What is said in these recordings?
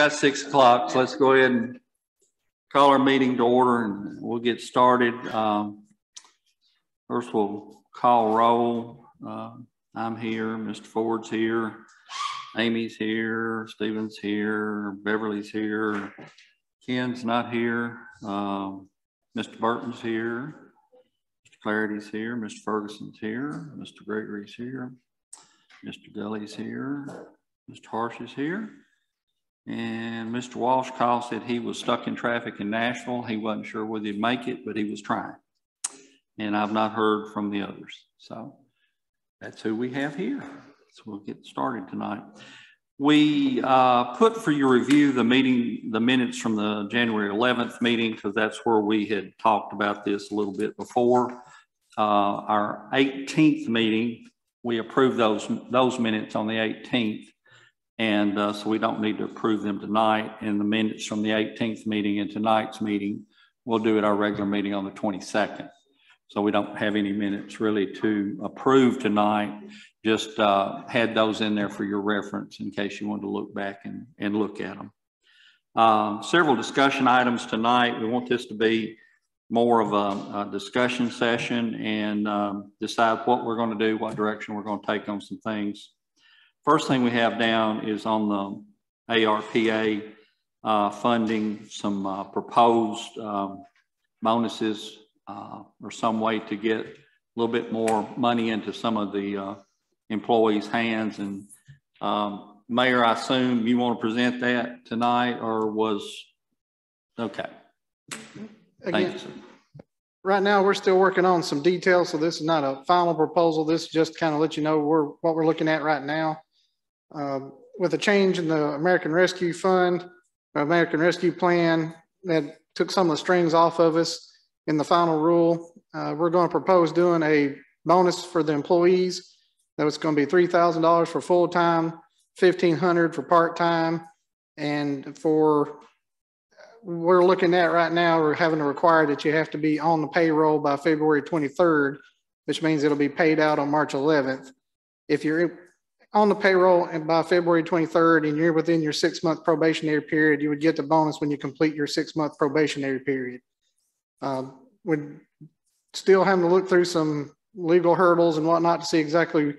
got 6 o'clock, so let's go ahead and call our meeting to order and we'll get started. First we'll call roll. I'm here, Mr. Ford's here, Amy's here, Stephen's here, Beverly's here, Ken's not here, Mr. Burton's here, Mr. Clarity's here, Mr. Ferguson's here, Mr. Gregory's here, Mr. Gully's here, Mr. Harsh is here, and Mr. Walsh said he was stuck in traffic in Nashville. He wasn't sure whether he'd make it, but he was trying. And I've not heard from the others. So that's who we have here. So we'll get started tonight. We put for your review the minutes from the January 11th meeting, because that's where we had talked about this a little bit before. Our 18th meeting, we approved those minutes on the 18th. And so we don't need to approve them tonight. And the minutes from the 18th meeting and tonight's meeting, we'll do at our regular meeting on the 22nd. So we don't have any minutes really to approve tonight. Just had those in there for your reference in case you want to look back and look at them. Several discussion items tonight. We want this to be more of a discussion session and decide what we're going to do, what direction we're going to take on some things. First thing we have down is on the ARPA funding, some proposed bonuses or some way to get a little bit more money into some of the employees' hands. And Mayor, I assume you want to present that tonight, or was okay? Again, thank you, sir. Right now we're still working on some details, so this is not a final proposal. This just kind of let you know what we're looking at right now. With a change in the American Rescue Fund, American Rescue Plan, that took some of the strings off of us in the final rule. We're going to propose doing a bonus for the employees. That was going to be $3,000 for full-time, $1,500 for part-time, and we're looking at right now, we're having to require that you have to be on the payroll by February 23rd, which means it'll be paid out on March 11th. If you're on the payroll and by February 23rd and you're within your 6-month probationary period, you would get the bonus when you complete your 6-month probationary period. We're still having to look through some legal hurdles and whatnot to see exactly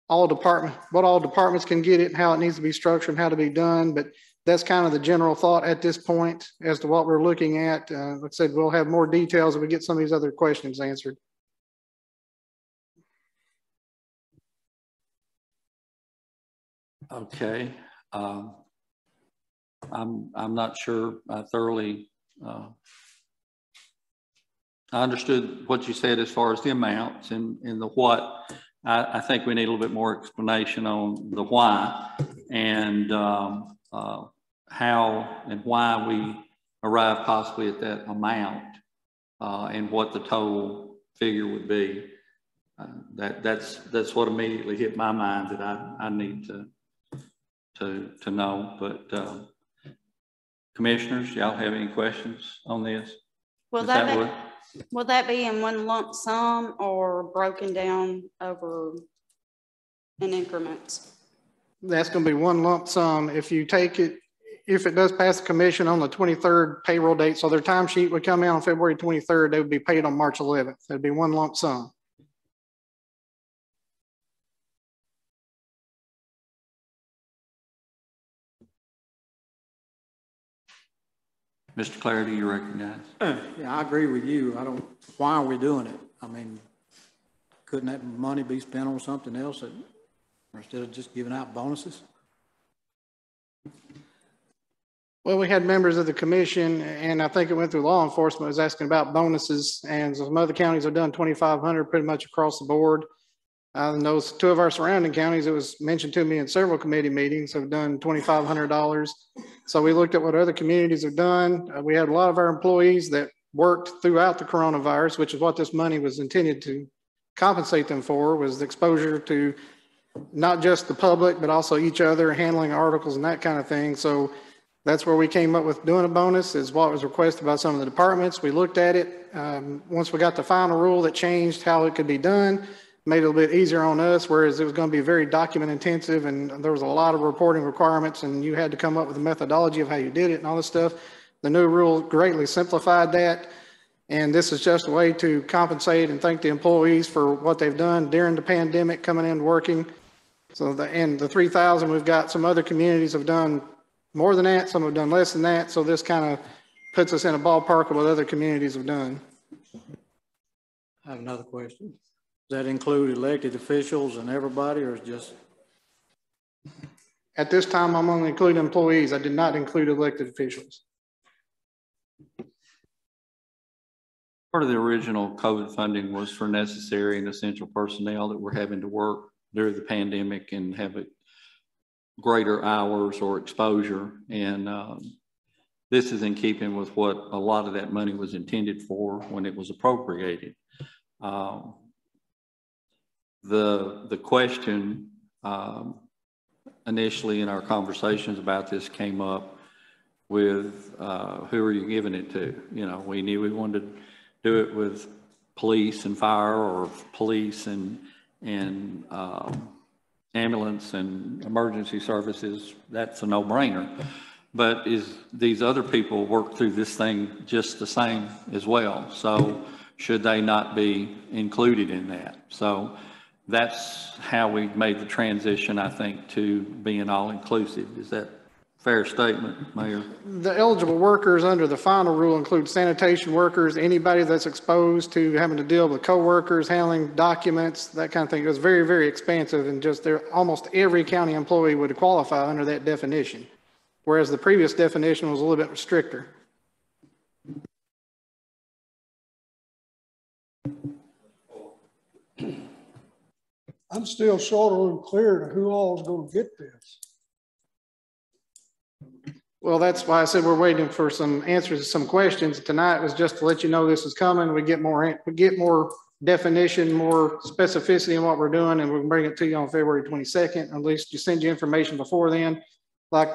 what all departments can get it and how it needs to be structured and how to be done. But that's kind of the general thought at this point as to what we're looking at. Like I said, we'll have more details if we get some of these other questions answered. Okay. I'm not sure I thoroughly I understood what you said as far as the amounts and the what. I think we need a little bit more explanation on the why and how and why we arrive possibly at that amount and what the total figure would be. That's what immediately hit my mind that I need to know. But commissioners, y'all have any questions on this? Will that be in one lump sum or broken down over in increments? That's going to be one lump sum. If you take it, if it does pass the commission on the 23rd payroll date, so their timesheet would come in on February 23rd, they would be paid on March 11th. That'd be one lump sum. Mr. Clarity, you recognize? Yeah, I agree with you. Why are we doing it? I mean, couldn't that money be spent on something else instead of just giving out bonuses? Well, we had members of the commission, and I think it went through law enforcement, was asking about bonuses, and some other counties have done $2,500 pretty much across the board. And those two of our surrounding counties, it was mentioned to me in several committee meetings, have done $2,500. So we looked at what other communities have done. We had a lot of our employees that worked throughout the coronavirus, which is what this money was intended to compensate them for, was the exposure to not just the public, but also each other, handling articles and that kind of thing. So that's where we came up with doing a bonus, is what was requested by some of the departments. We looked at it. Once we got the final rule that changed how it could be done, made it a little bit easier on us, whereas it was going to be very document intensive and there was a lot of reporting requirements and you had to come up with a methodology of how you did it and all this stuff. The new rule greatly simplified that. And this is just a way to compensate and thank the employees for what they've done during the pandemic, coming in working. So the 3,000, we've got some other communities have done more than that. Some have done less than that. So this kind of puts us in a ballpark of what other communities have done. I have another question. Does that include elected officials and everybody, or is just? At this time, I'm only including employees. I did not include elected officials. Part of the original COVID funding was for necessary and essential personnel that were having to work during the pandemic and have greater hours or exposure. And this is in keeping with what a lot of that money was intended for when it was appropriated. The question initially in our conversations about this came up with who are you giving it to? You know, we knew we wanted to do it with police and fire, or police and ambulance and emergency services. That's a no-brainer. But these other people work through this thing just the same as well. So should they not be included in that? So that's how we made the transition, I think, to being all-inclusive. Is that a fair statement, Mayor? The eligible workers under the final rule include sanitation workers, anybody that's exposed to having to deal with coworkers, handling documents, that kind of thing. It was very, very expansive, and just almost every county employee would qualify under that definition, whereas the previous definition was a little bit stricter. I'm still sort of unclear to who all is going to get this. Well, that's why I said we're waiting for some answers to some questions. Tonight was just to let you know this is coming. We get more definition, more specificity in what we're doing, and we can bring it to you on February 22nd. At least you send you information before then. Like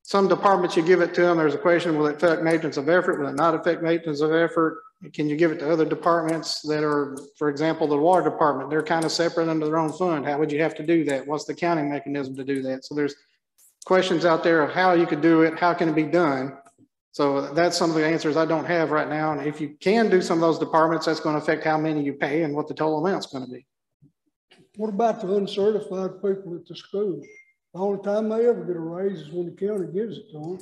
some departments, you give it to them. There's a question: will it affect maintenance of effort? Will it not affect maintenance of effort? Can you give it to other departments that are, for example, the water department? They're kind of separate under their own fund. How would you have to do that? What's the accounting mechanism to do that? So there's questions out there of how you could do it, how can it be done? So that's some of the answers I don't have right now. And if you can do some of those departments, that's going to affect how many you pay and what the total amount's going to be. What about the uncertified people at the school? The only time they ever get a raise is when the county gives it to them.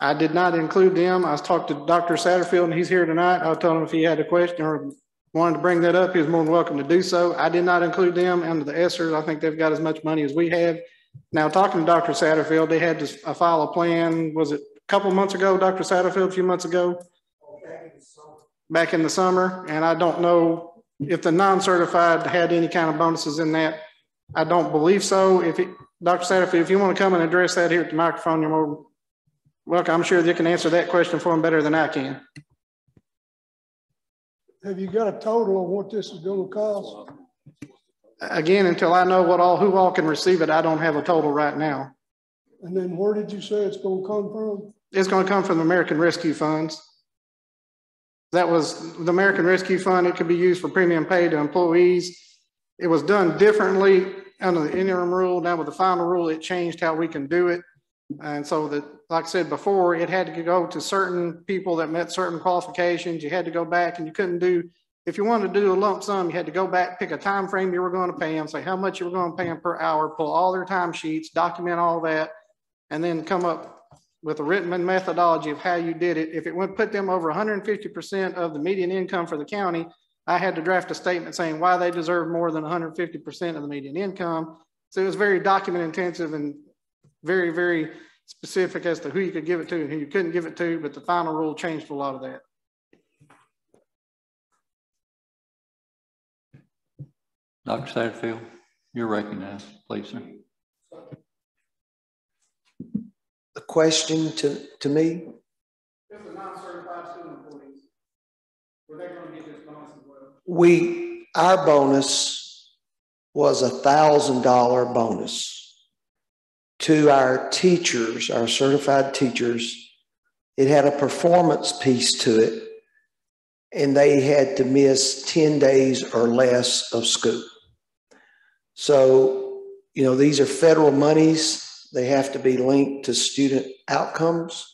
I did not include them. I talked to Dr. Satterfield, and he's here tonight. I told him if he had a question or wanted to bring that up, he was more than welcome to do so. I did not include them under the ESSERs. I think they've got as much money as we have. Now, talking to Dr. Satterfield, they had to file a plan. Was it a couple months ago, Dr. Satterfield, a few months ago? Back in the summer. And I don't know if the non-certified had any kind of bonuses in that. I don't believe so. Dr. Satterfield, if you want to come and address that here at the microphone, you're more welcome. I'm sure they can answer that question for him better than I can. Have you got a total of what this is going to cost? Again, until I know who all can receive it, I don't have a total right now. And then where did you say it's going to come from? It's going to come from the American Rescue Funds. That was the American Rescue Fund. It could be used for premium pay to employees. It was done differently under the interim rule. Now with the final rule, it changed how we can do it. And so that, like I said before, it had to go to certain people that met certain qualifications. You had to go back, and you couldn't do, if you wanted to do a lump sum, you had to go back, pick a time frame you were going to pay them, say how much you were going to pay them per hour, pull all their time sheets, document all that, and then come up with a written methodology of how you did it. If it would put them over 150% of the median income for the county, I had to draft a statement saying why they deserve more than 150% of the median income. So it was very document intensive and very, very specific as to who you could give it to and who you couldn't give it to, but the final rule changed a lot of that. Dr. Satterfield, you're recognized, please, sir. The question to me? If the non-certified student employees, were they going to get this bonus as well? Our bonus was $1,000 bonus to our teachers, our certified teachers. It had a performance piece to it. and they had to miss 10 days or less of school. So, you know, these are federal monies. They have to be linked to student outcomes.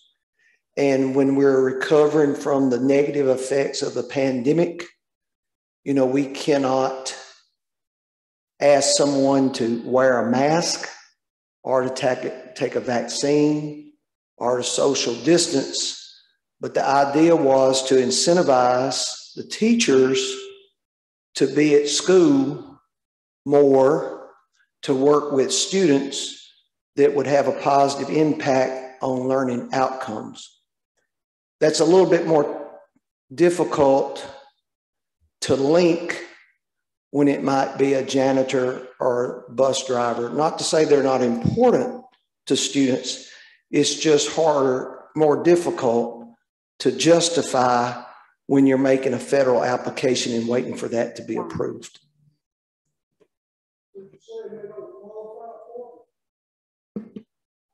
And when we're recovering from the negative effects of the pandemic, you know, we cannot ask someone to wear a mask or to take a vaccine or to social distance. But the idea was to incentivize the teachers to be at school more, to work with students that would have a positive impact on learning outcomes. That's a little bit more difficult to link when it might be a janitor or bus driver. Not to say they're not important to students, it's just harder, more difficult to justify when you're making a federal application and waiting for that to be approved.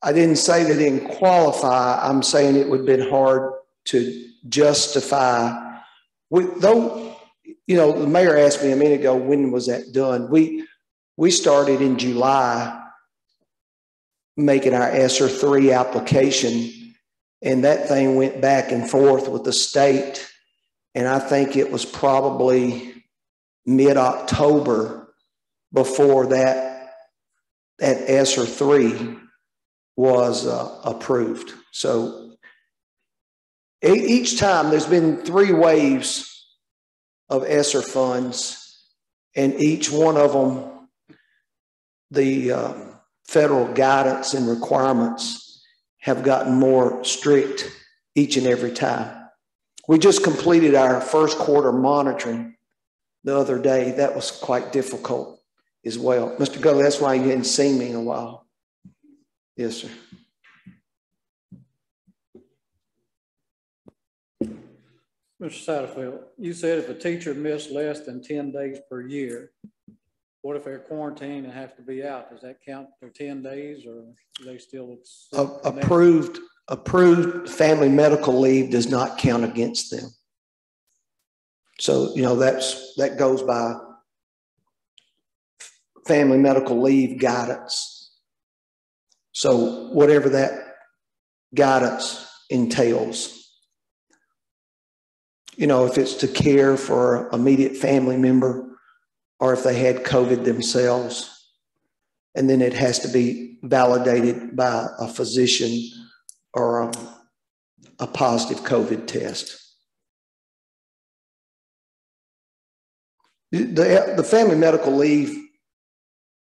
I didn't say they didn't qualify. I'm saying it would have been hard to justify. Though, you know, the mayor asked me a minute ago, when was that done? We started in July making our ESSER 3 application, and that thing went back and forth with the state. And I think it was probably mid-October before that ESSER 3 was approved. So each time there's been 3 waves of ESSER funds, and each one of them, the federal guidance and requirements have gotten more strict each and every time. We just completed our first quarter monitoring the other day. That was quite difficult as well. Mr. Gully, that's why you hadn't seen me in a while. Yes, sir. Mr. Satterfield, you said if a teacher missed less than 10 days per year, what if they're quarantined and have to be out? Does that count for 10 days, or do they still? Approved family medical leave does not count against them. So, you know, that goes by family medical leave guidance. So whatever that guidance entails. You know, if it's to care for an immediate family member, or if they had COVID themselves, and then it has to be validated by a physician or a positive COVID test. The family medical leave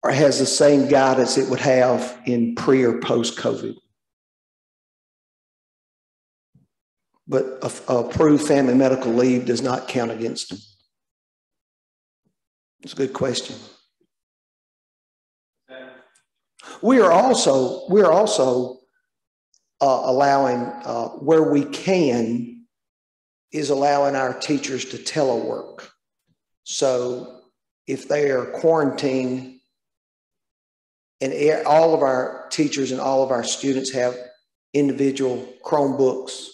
has the same guidance it would have in pre or post COVID. But approved family medical leave does not count against them. It's a good question. We are also allowing, where we can, is allowing our teachers to telework. So if they are quarantined, and all of our teachers and all of our students have individual Chromebooks,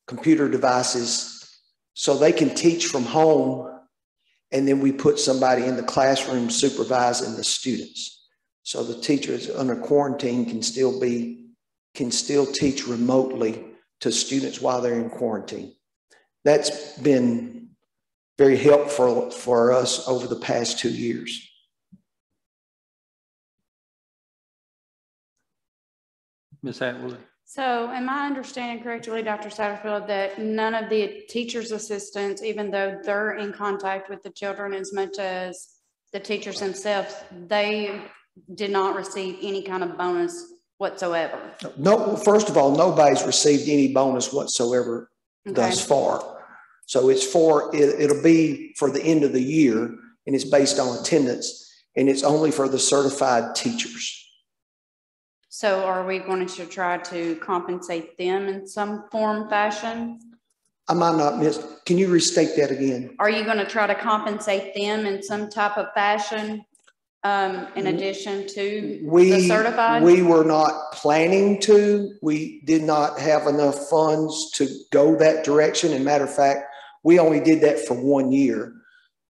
computer devices, so they can teach from home, and then we put somebody in the classroom supervising the students. So the teachers under quarantine can still teach remotely to students while they're in quarantine. That's been very helpful for us over the past 2 years. Ms. Atwood. So am I understanding correctly, Dr. Satterfield, that none of the teacher's assistants, even though they're in contact with the children as much as the teachers themselves, they did not receive any kind of bonus whatsoever? No, first of all, nobody's received any bonus whatsoever thus far. So it'll be for the end of the year, and it's based on attendance, and it's only for the certified teachers. So are we going to try to compensate them in some form, fashion? I might not miss. Can you restate that again? Are you going to try to compensate them in some type of fashion in addition to the certified? We were not planning to. We did not have enough funds to go that direction. And matter of fact, We only did that for 1 year.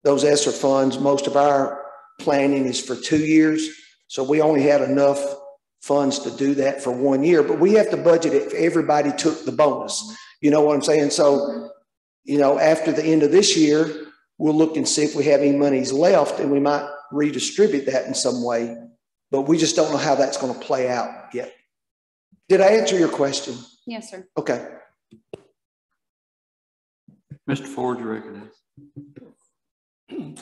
Those ESSER funds, most of our planning is for 2 years. So we only had enough funds to do that for 1 year, but we have to budget it if everybody took the bonus. You know what I'm saying? So, you know, after the end of this year, we'll look and see if we have any monies left, and we might redistribute that in some way, but we just don't know how that's going to play out yet. Did I answer your question? Yes, sir. Okay. Mr. Ford, you recognize.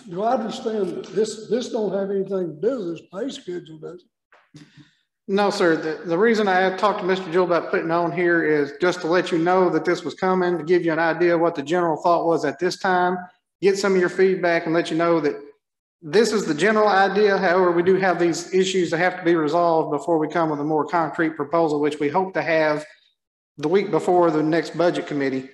Do I understand that this don't have anything to do with this pay schedule, does it? No, sir. The reason I talked to Mr. Jewell about putting on here is just to let you know that this was coming, to give you an idea of what the general thought was at this time, get some of your feedback and let you know that this is the general idea. However, we do have these issues that have to be resolved before we come with a more concrete proposal, which we hope to have the week before the next budget committee,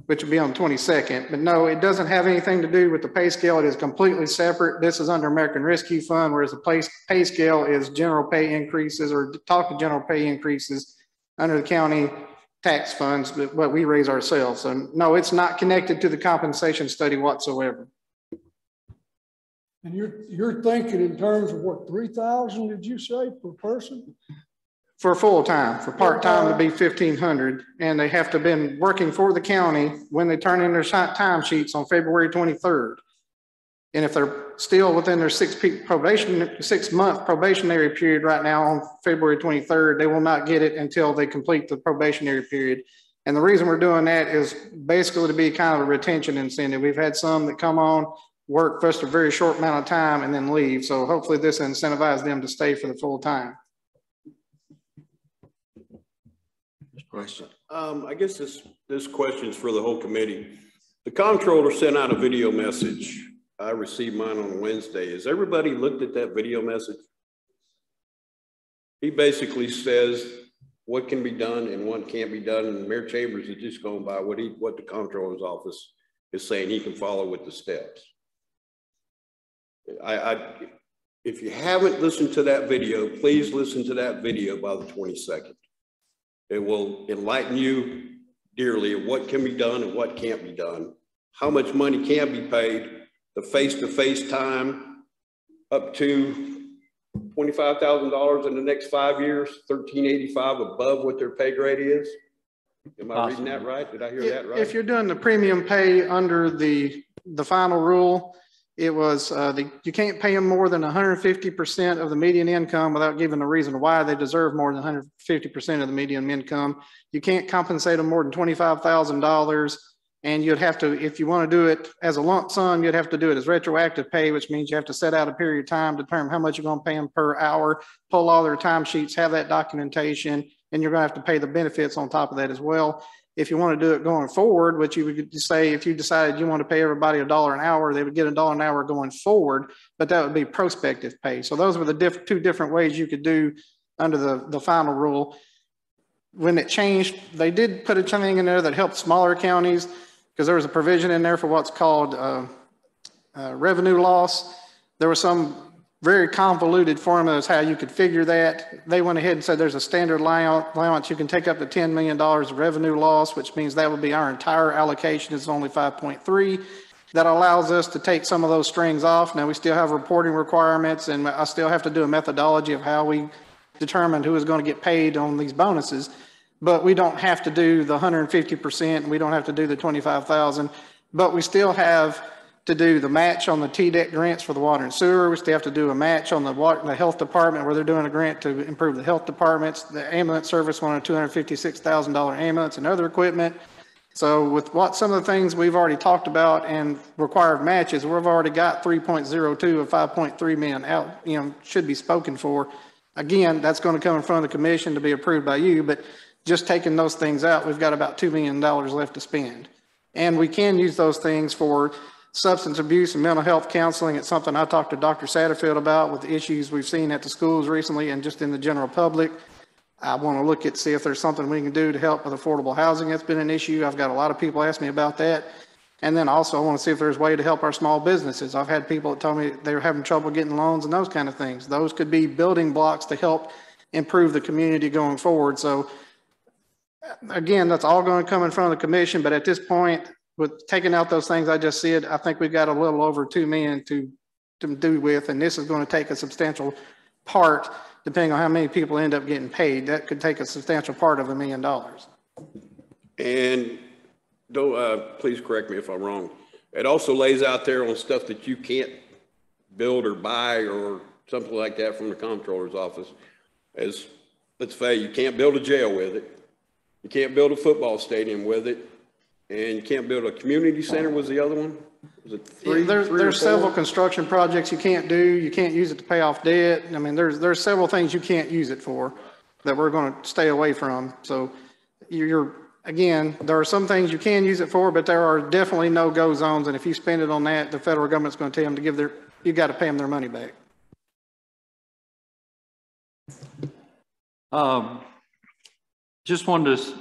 which will be on the 22nd. But no, it doesn't have anything to do with the pay scale. It is completely separate. This is under American Rescue Fund, whereas the pay scale is general pay increases, or talk to general pay increases under the county tax funds, but what we raise ourselves. So no, it's not connected to the compensation study whatsoever. And you're thinking in terms of what, 3,000 did you say per person? For full-time. For part-time to be 1,500, and they have to have been working for the county when they turn in their time sheets on February 23rd. And if they're still within their 6-month probationary period right now on February 23rd, they will not get it until they complete the probationary period. And the reason we're doing that is basically to be kind of a retention incentive. We've had some that come on, work for just a very short amount of time and then leave. So hopefully this incentivizes them to stay for the full time. Question. I guess this question is for the whole committee. The comptroller sent out a video message. I received mine on Wednesday. Has everybody looked at that video message? He basically says what can be done and what can't be done. And Mayor Chambers is just going by what the comptroller's office is saying he can follow with the steps. If you haven't listened to that video, please listen to that video by the 22nd. It will enlighten you dearly of what can be done and what can't be done, how much money can be paid, the face-to-face time up to $25,000 in the next 5 years, $1,385 above what their pay grade is. Am I reading that right? Did I hear that right? If you're doing the premium pay under the final rule, it was you can't pay them more than 150% of the median income without giving a reason why they deserve more than 150% of the median income. You can't compensate them more than $25,000, and you'd have to, if you want to do it as a lump sum, you'd have to do it as retroactive pay, which means you have to set out a period of time, determine how much you're going to pay them per hour, pull all their timesheets, have that documentation, and you're going to have to pay the benefits on top of that as well. If you want to do it going forward, which you would say if you decided you want to pay everybody $1 an hour, they would get $1 an hour going forward, but that would be prospective pay. So those were the two different ways you could do under the final rule. When it changed, they did put a thing in there that helped smaller counties because there was a provision in there for what's called revenue loss. There was some very convoluted formulas how you could figure that. They went ahead and said there's a standard allowance. You can take up to $10 million of revenue loss, which means that would be our entire allocation is only 5.3. That allows us to take some of those strings off. Now we still have reporting requirements, and I still have to do a methodology of how we determined who is going to get paid on these bonuses, but we don't have to do the 150%. And we don't have to do the 25,000, but we still have to do the match on the TDEC grants for the water and sewer. We still have to do a match on the health department where they're doing a grant to improve the health departments. The ambulance service wanted a $256,000 ambulance and other equipment. So with some of the things we've already talked about and required matches, we've already got 3.02 of 5.3 million out, should be spoken for. Again, that's going to come in front of the commission to be approved by you, but just taking those things out, we've got about $2 million left to spend. And we can use those things for substance abuse and mental health counseling. It's something I talked to Dr. Satterfield about with the issues we've seen at the schools recently and just in the general public. I want to look at, see if there's something we can do to help with affordable housing. That's been an issue. I've got a lot of people ask me about that. And then also I want to see if there's a way to help our small businesses. I've had people that tell me they were having trouble getting loans and those kind of things. Those could be building blocks to help improve the community going forward. So again, that's all going to come in front of the commission, but at this point, with taking out those things I just said, I think we've got a little over 2 million to do with, and this is going to take a substantial part, depending on how many people end up getting paid. That could take a substantial part of $1 million. And don't, please correct me if I'm wrong. It also lays out there on stuff that you can't build or buy or something like that from the comptroller's office. As, let's say, you can't build a jail with it. You can't build a football stadium with it. And you can't build a community center was the other one? Was it three? Yeah, three or there's four? several construction projects you can't do. You can't use it to pay off debt. I mean, there's several things you can't use it for that we're going to stay away from. So again, there are some things you can use it for, but there are definitely no-go zones. And if you spend it on that, the federal government's going to tell them to you got to pay them their money back. Just wanted to,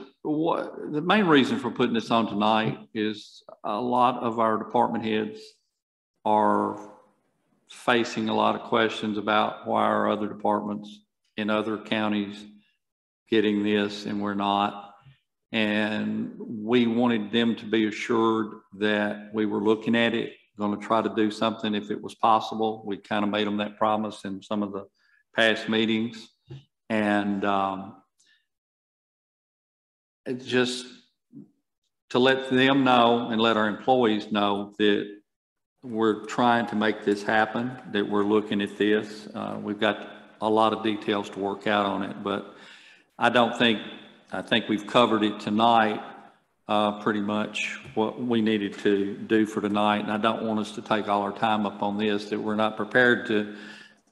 the main reason for putting this on tonight is a lot of our department heads are facing a lot of questions about why are other departments in other counties getting this and we're not. And we wanted them to be assured that we were looking at it, going to try to do something if it was possible. We kind of made them that promise in some of the past meetings. And it's just to let them know and let our employees know that we're trying to make this happen, that we're looking at this. We've got a lot of details to work out on it, but I think we've covered it tonight, pretty much what we needed to do for tonight. And I don't want us to take all our time up on this that we're not prepared to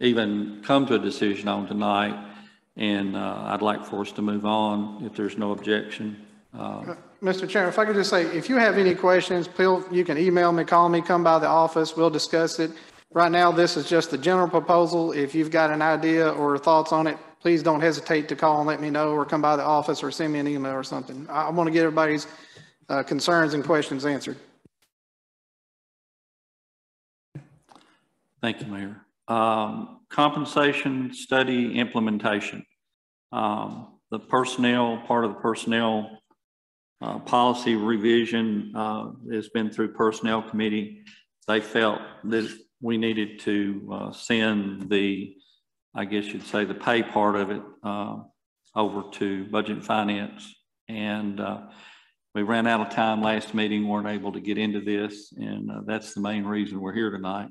even come to a decision on tonight. And I'd like for us to move on if there's no objection. Mr. Chairman, if I could just say, if you have any questions, you can email me, call me, come by the office, we'll discuss it. Right now, this is just the general proposal. If you've got an idea or thoughts on it, please don't hesitate to call and let me know, or come by the office or send me an email or something. I want to get everybody's concerns and questions answered. Thank you, Mayor. Compensation study implementation. The personnel, part of the personnel policy revision has been through personnel committee. They felt that we needed to send the, I guess you'd say, the pay part of it over to budget and finance. And we ran out of time last meeting, weren't able to get into this. And that's the main reason we're here tonight,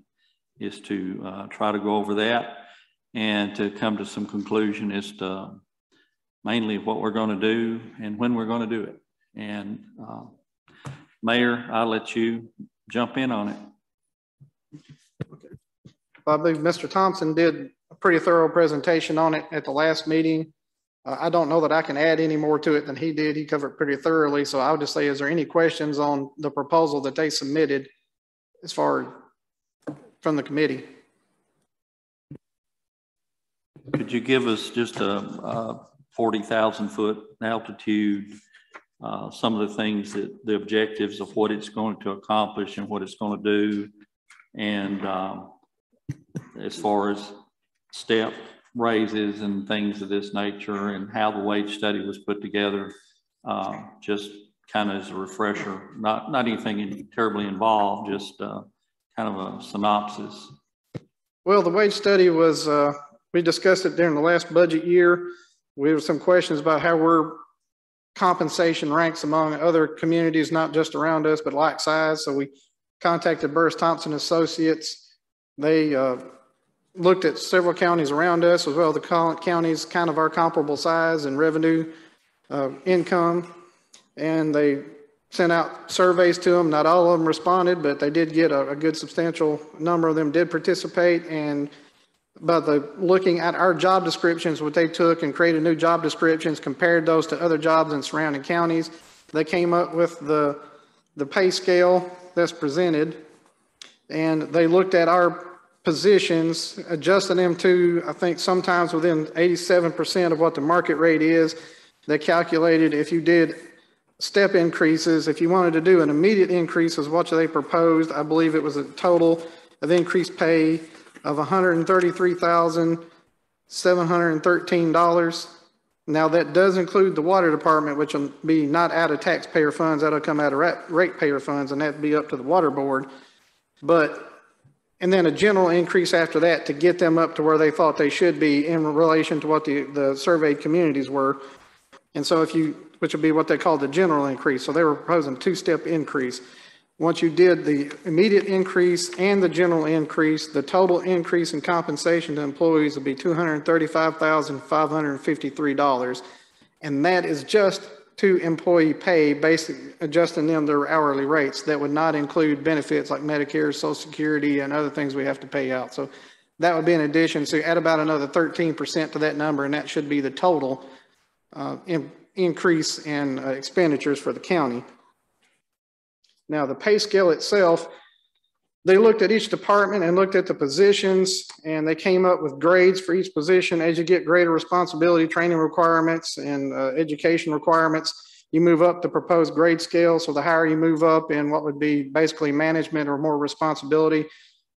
is to try to go over that and to come to some conclusion as to mainly what we're going to do and when we're going to do it. And Mayor, I'll let you jump in on it. Okay. I believe Mr. Thompson did a pretty thorough presentation on it at the last meeting. I don't know that I can add any more to it than he did. He covered pretty thoroughly. So I would just say, is there any questions on the proposal that they submitted as far from the committee? Could you give us just a 40,000 foot altitude, some of the things that the objectives of what it's going to accomplish and what it's going to do, and as far as step raises and things of this nature, and how the wage study was put together, just kind of as a refresher, not anything terribly involved, just kind of a synopsis. Well, the wage study was, we discussed it during the last budget year. We have some questions about how our compensation ranks among other communities, not just around us, but like size. So we contacted Burris Thompson Associates. They looked at several counties around us, as well as the counties kind of our comparable size and revenue, income. And they sent out surveys to them. Not all of them responded, but they did get a good substantial number of them did participate. And by looking at our job descriptions, what they took and created new job descriptions, compared those to other jobs in surrounding counties, they came up with the pay scale that's presented. And they looked at our positions, adjusted them to, I think, sometimes within 87% of what the market rate is. They calculated if you did step increases, if you wanted to do an immediate increase, was what they proposed. I believe it was a total of increased pay of $133,713.96. Now, that does include the water department, which will be not out of taxpayer funds, that'll come out of ratepayer funds, and that'd be up to the water board. And then a general increase after that to get them up to where they thought they should be in relation to what the surveyed communities were. And so which would be what they call the general increase. So they were proposing a two-step increase. Once you did the immediate increase and the general increase, the total increase in compensation to employees would be $235,553. And that is just to employee pay, basically adjusting them their hourly rates. That would not include benefits like Medicare, Social Security, and other things we have to pay out. So that would be in addition. So add about another 13% to that number, and that should be the total increase in expenditures for the county. Now, the pay scale itself, they looked at each department and looked at the positions, and they came up with grades for each position. As you get greater responsibility, training requirements, and education requirements, you move up the proposed grade scale. So the higher you move up in what would be basically management or more responsibility,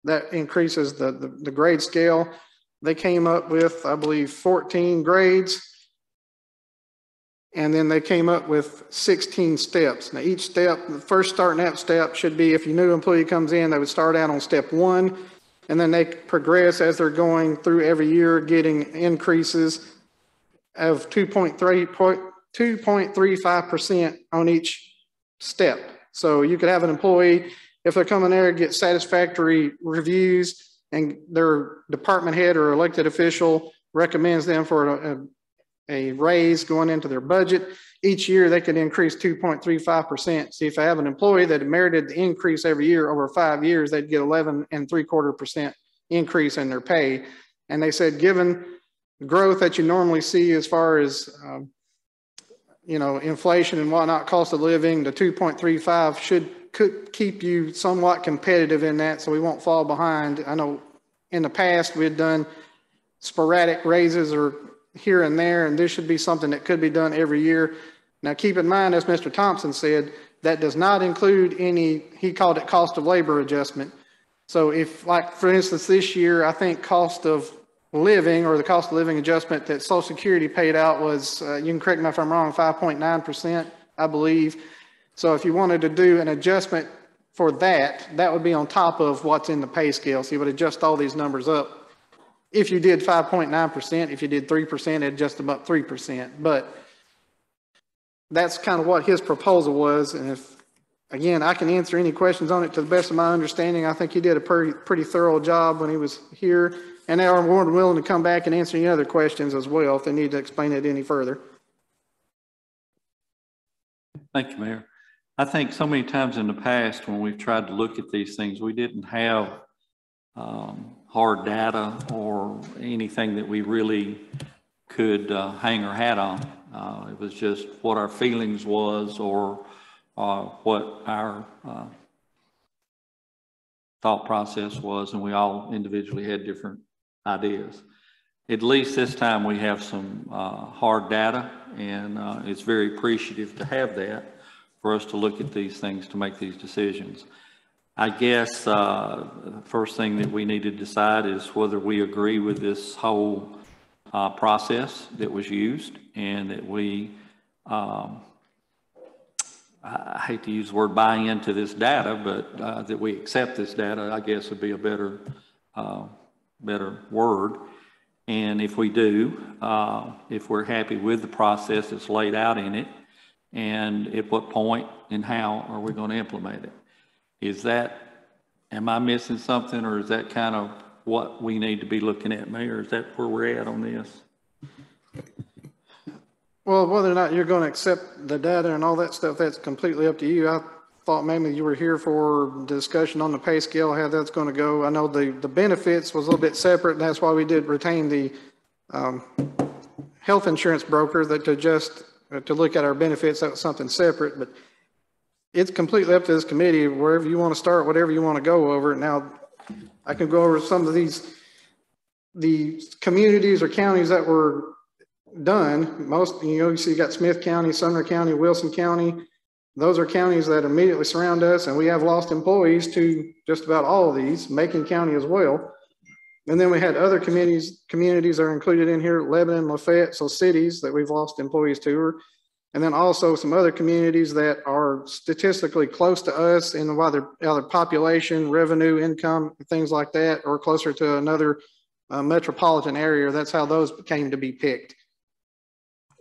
that increases the grade scale. They came up with, I believe, 14 grades. And then they came up with 16 steps. Now, each step, the first starting out step should be, if a new employee comes in, they would start out on step 1, and then they progress as they're going through every year, getting increases of 2.35% on each step. So you could have an employee, if they're coming there, get satisfactory reviews, and their department head or elected official recommends them for a raise going into their budget. Each year they could increase 2.35%. See, if I have an employee that merited the increase every year over 5 years, they'd get 11.75% increase in their pay. And they said, given growth that you normally see as far as, inflation and whatnot, cost of living, the 2.35 could keep you somewhat competitive in that, so we won't fall behind. I know in the past we had done sporadic raises or here and there, and this should be something that could be done every year. Now, keep in mind, as Mr. Thompson said, that does not include any, he called it cost of labor adjustment. So if, like, for instance, this year, I think cost of living or the cost of living adjustment that Social Security paid out was, you can correct me if I'm wrong, 5.9%, I believe. So if you wanted to do an adjustment for that, that would be on top of what's in the pay scale. So you would adjust all these numbers up. If you did 5.9%, if you did 3%, it'd just about 3%. But that's kind of what his proposal was. And if, again, I can answer any questions on it to the best of my understanding. I think he did a pretty thorough job when he was here. And they are more than willing to come back and answer any other questions as well if they need to explain it any further. Thank you, Mayor. I think so many times in the past when we've tried to look at these things, we didn't have hard data or anything that we really could hang our hat on. It was just what our feelings was or what our thought process was, and we all individually had different ideas. At least this time we have some hard data, and it's very appreciative to have that for us to look at these things to make these decisions. I guess the first thing that we need to decide is whether we agree with this whole process that was used, and that we, I hate to use the word buy into this data, but that we accept this data, I guess would be a better word. And if we do, if we're happy with the process that's laid out in it, and at what point and how are we going to implement it? Am I missing something, or is that kind of what we need to be looking at, Mayor? Is that where we're at on this? Well, whether or not you're going to accept the data and all that stuff, that's completely up to you. I thought maybe you were here for discussion on the pay scale, how that's going to go. I know the benefits was a little bit separate, and that's why we did retain the health insurance broker to look at our benefits. That was something separate, but it's completely up to this committee, wherever you want to start, whatever you want to go over. Now, I can go over some of the communities or counties that were done. Most, you see you got Smith County, Sumner County, Wilson County. Those are counties that immediately surround us, and we have lost employees to just about all of these, Macon County as well. And then we had other communities are included in here, Lebanon, Lafayette, so cities that we've lost employees to. And then also some other communities that are statistically close to us in either population, revenue, income, things like that, or closer to another metropolitan area. That's how those came to be picked.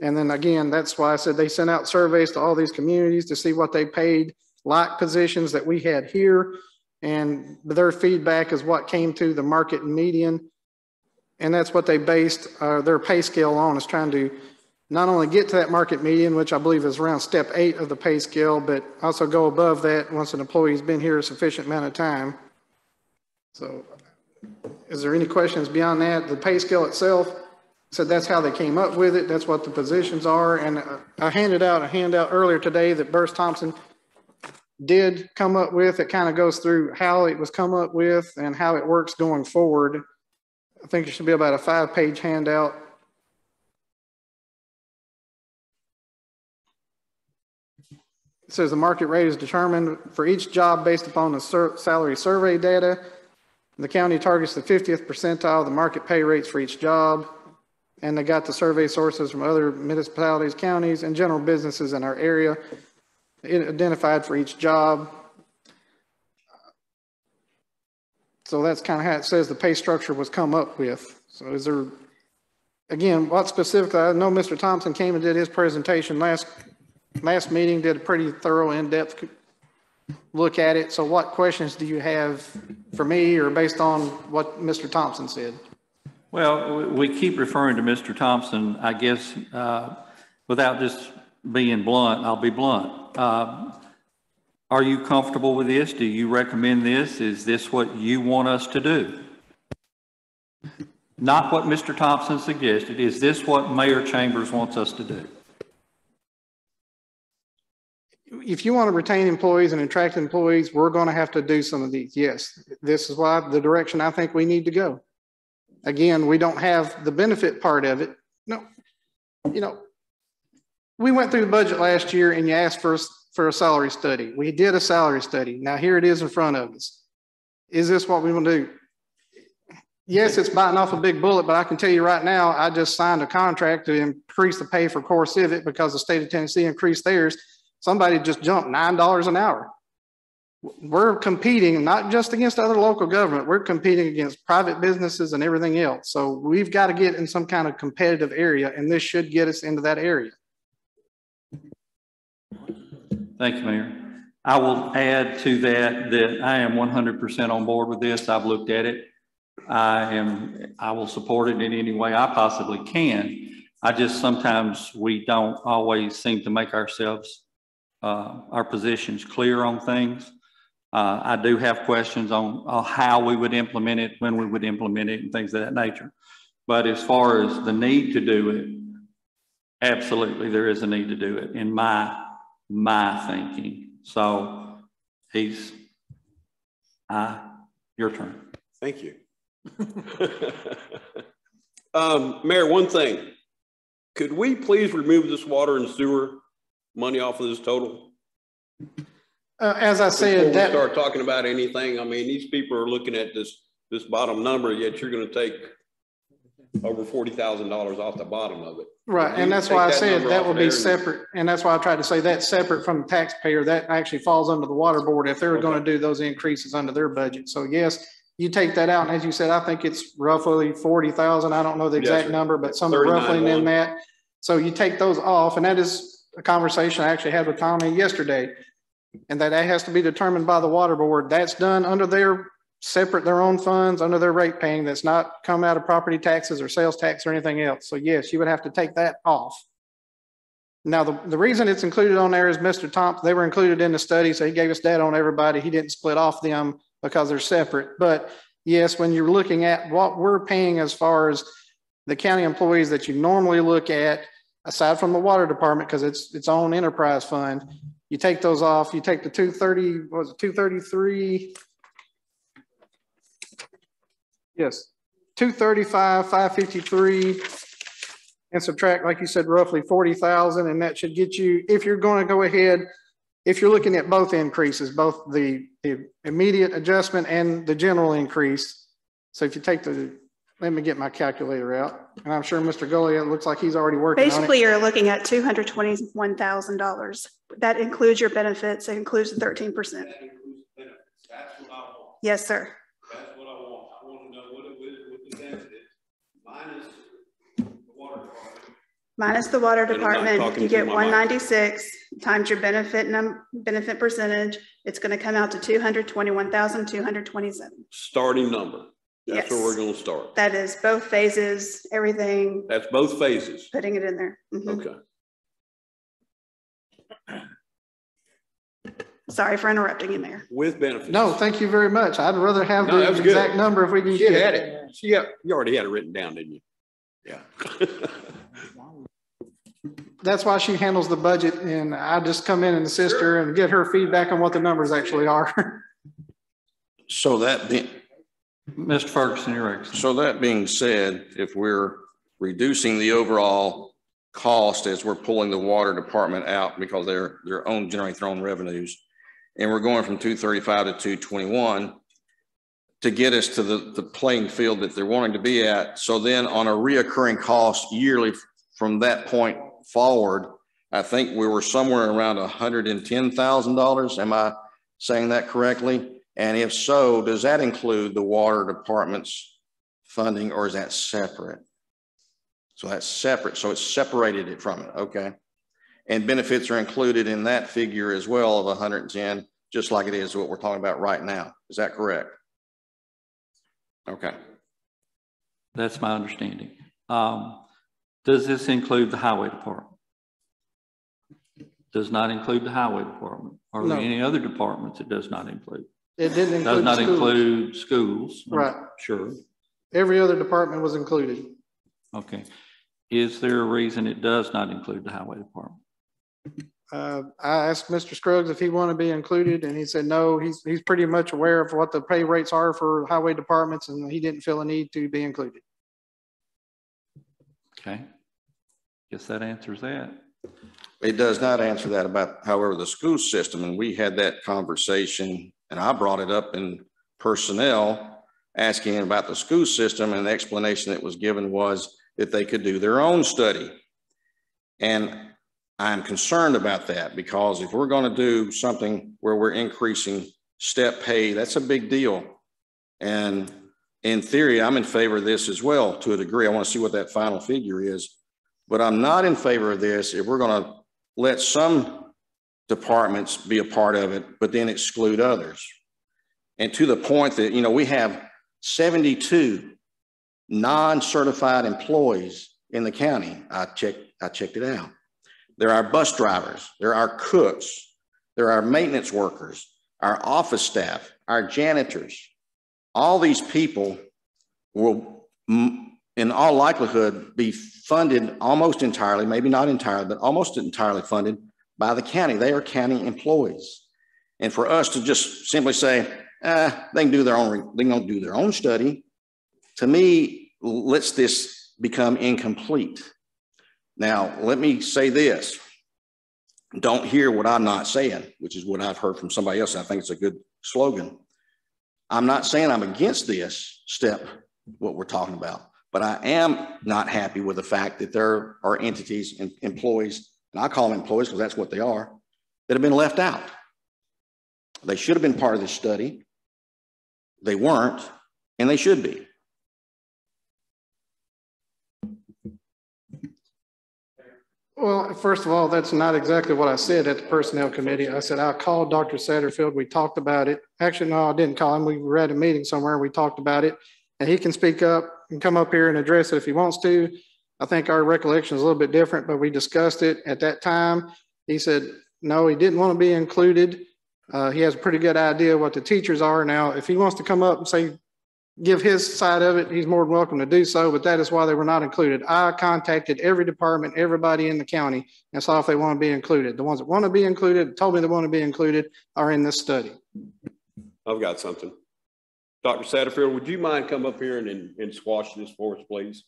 And then again, that's why I said they sent out surveys to all these communities to see what they paid like positions that we had here. And their feedback is what came to the market median. And that's what they based their pay scale on, is trying to not only get to that market median, which I believe is around step 8 of the pay scale, but also go above that once an employee's been here a sufficient amount of time. So is there any questions beyond that? The pay scale itself, so that's how they came up with it. That's what the positions are. And I handed out a handout earlier today that Burris Thompson did come up with. It kind of goes through how it was come up with and how it works going forward. I think it should be about a 5-page handout. It says the market rate is determined for each job based upon the salary survey data. The county targets the 50th percentile of the market pay rates for each job. And they got the survey sources from other municipalities, counties, and general businesses in our area identified for each job. So that's kind of how it says the pay structure was come up with. So is there, again, what specifically, I know Mr. Thompson came and did his presentation last meeting, did a pretty thorough, in-depth look at it. So what questions do you have for me, or based on what Mr. Thompson said? Well, we keep referring to Mr. Thompson. I guess without just being blunt, I'll be blunt. Are you comfortable with this? Do you recommend this? Is this what you want us to do? Not what Mr. Thompson suggested. Is this what Mayor Chambers wants us to do? If you want to retain employees and attract employees, we're going to have to do some of these. Yes, this is why the direction I think we need to go. Again, we don't have the benefit part of it. No, you know, we went through the budget last year and you asked for a salary study. We did a salary study. Now here it is in front of us. Is this what we want to do? Yes, it's biting off a big bullet, but I can tell you right now, I just signed a contract to increase the pay for Core Civic because the state of Tennessee increased theirs. Somebody just jumped $9 an hour. We're competing not just against other local government, we're competing against private businesses and everything else. So we've got to get in some kind of competitive area, and this should get us into that area. Thank you, Mayor. I will add to that I am 100% on board with this. I've looked at it. I will support it in any way I possibly can. I just, sometimes we don't always seem to make ourselves, our positions clear on things. I do have questions on how we would implement it, when we would implement it, and things of that nature. But as far as the need to do it, absolutely there is a need to do it in my thinking. So your turn. Thank you. Mayor, one thing, could we please remove this water and sewer money off of this total? As I said, before we start talking about anything, I mean, these people are looking at this bottom number, yet you're going to take over $40,000 off the bottom of it. Right, and that's why I said that will be separate, and that's why I tried to say that's separate from the taxpayer. That actually falls under the water board if they're going to do those increases under their budget. So yes, you take that out, and as you said, I think it's roughly 40,000. I don't know the exact number, but somewhere roughly in that. So you take those off, and that is a conversation I actually had with Tommy yesterday, and that has to be determined by the water board. That's done under their their own funds, under their rate paying. That's not come out of property taxes or sales tax or anything else. So yes, you would have to take that off. Now, the reason it's included on there is Mr. Thompson, they were included in the study, so he gave us data on everybody. He didn't split off them because they're separate. But yes, when you're looking at what we're paying as far as the county employees that you normally look at, aside from the water department, because it's its own enterprise fund, you take those off. You take the 230, what was it, 233? Yes, 235, 553, and subtract, like you said, roughly 40,000, and that should get you, if you're going to go ahead, if you're looking at both increases, both the immediate adjustment and the general increase, So if you take let me get my calculator out, and I'm sure Mr. Gully, it looks like he's already working on it. Basically, you're looking at $221,000. That includes your benefits. It includes the 13%. That includes benefits. That's what I want. Yes, sir. That's what I want. I want to know what the benefits minus the water department. Minus the water And I'm not department, talking you to get my 196 times your benefit percentage. It's going to come out to 221,227. Starting number. That's Yes. where we're going to start. That is both phases, everything, That's both phases. putting it in there. Okay. Sorry for interrupting you, Mayor. With benefits. No, thank you very much. I'd rather have No, the that's exact good. number if we can She get had it. it. You already had it written down, didn't you? Yeah. That's why she handles the budget, and I just come in and assist her and get her feedback on what the numbers actually are. So that being, Mr. Ferguson, your excellent. so that being said, if we're reducing the overall cost as we're pulling the water department out because they're generating their own revenues, and we're going from 235 to 221 to get us to the playing field that they're wanting to be at. So then on a reoccurring cost yearly from that point forward, I think we were somewhere around $110,000. Am I saying that correctly? And if so, does that include the water department's funding, or is that separate? So that's separate. So it's separated it from it. Okay. And benefits are included in that figure as well of 110, just like it is what we're talking about right now. Is that correct? Okay. That's my understanding. Does this include the highway department? Does not include the highway department. Are there No. any other departments it does not include? It didn't include Does not schools. include schools. Right. Sure. Every other department was included. Okay. Is there a reason it does not include the highway department? I asked Mr. Scruggs if he wanted to be included, and he said no. He's pretty much aware of what the pay rates are for highway departments, and he didn't feel a need to be included. Okay. Guess that answers that. It does not answer that about, however, the school system. And we had that conversation, and I brought it up in personnel, asking about the school system, and the explanation that was given was that they could do their own study. And I'm concerned about that, because if we're going to do something where we're increasing step pay, that's a big deal. And in theory, I'm in favor of this as well to a degree. I want to see what that final figure is. But I'm not in favor of this if we're going to let some departments be a part of it, but then exclude others. And to the point that, you know, we have 72 non-certified employees in the county. I checked it out. There are bus drivers, there are cooks, there are maintenance workers, our office staff, our janitors. All these people will, in all likelihood, be funded almost entirely, maybe not entirely, but almost entirely funded by the county. They are county employees. And for us to just simply say, they can do their own study, to me, lets this become incomplete. Now, let me say this. Don't hear what I'm not saying, which is what I've heard from somebody else. I think it's a good slogan. I'm not saying I'm against this step, what we're talking about, but I am not happy with the fact that there are entities and employees, and I call them employees because that's what they are, that have been left out. They should have been part of this study. They weren't, and they should be. Well, first of all, that's not exactly what I said at the personnel committee. I said, I called Dr. Satterfield. We talked about it. Actually, no, I didn't call him. We were at a meeting somewhere. We talked about it, and he can speak up and come up here and address it if he wants to. I think our recollection is a little bit different, but we discussed it at that time. He said, no, he didn't want to be included. He has a pretty good idea what the teachers are. Now, if he wants to come up and say, give his side of it, he's more than welcome to do so, but that is why they were not included. I contacted every department, everybody in the county, and saw if they want to be included. The ones that want to be included, told me they want to be included, are in this study. I've got something. Dr. Satterfield, would you mind come up here and squash this for us, please?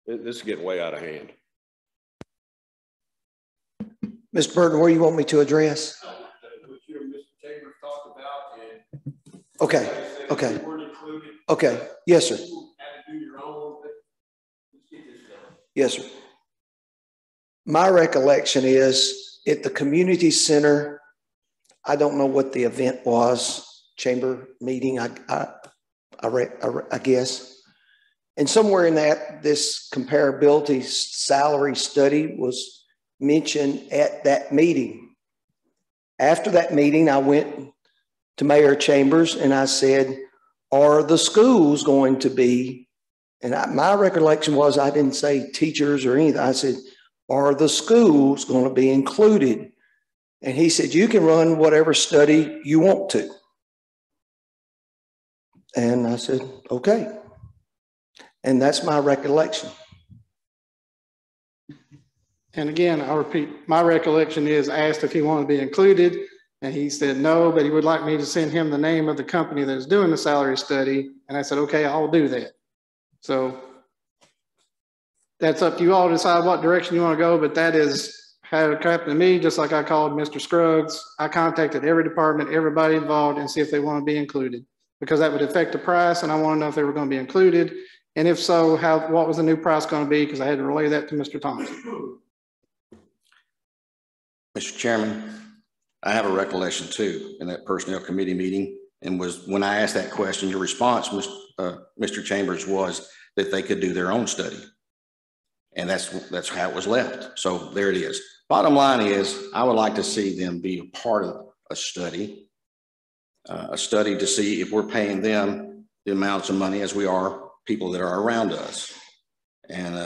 This is getting way out of hand. Mr. Burton, where you want me to address? What you and Mr. Chambers talked about, and Okay, okay. Okay, yes, sir. Yes, sir. My recollection is at the community center, I don't know what the event was, chamber meeting, I guess. And somewhere in that, this comparability salary study was mentioned at that meeting. After that meeting, I went to Mayor Chambers and I said, are the schools going to be, and my recollection was I didn't say teachers or anything. I said, are the schools going to be included? And he said, you can run whatever study you want to. And I said, okay. And that's my recollection. And again, I'll repeat, my recollection is I asked if he wanted to be included, and he said no, but he would like me to send him the name of the company that is doing the salary study. And I said, okay, I'll do that. So that's up to you all to decide what direction you want to go, but that is how it happened to me, just like I called Mr. Scruggs. I contacted every department, everybody involved, and see if they want to be included, because that would affect the price, and I want to know if they were going to be included. And if so, what was the new price going to be? Because I had to relay that to Mr. Thompson. Mr. Chairman, I have a recollection too in that personnel committee meeting, and was when I asked that question, your response was, Mr. Chambers, was that they could do their own study. And that's how it was left. So there it is. Bottom line is, I would like to see them be a part of a study to see if we're paying them the amounts of money as we are people that are around us. And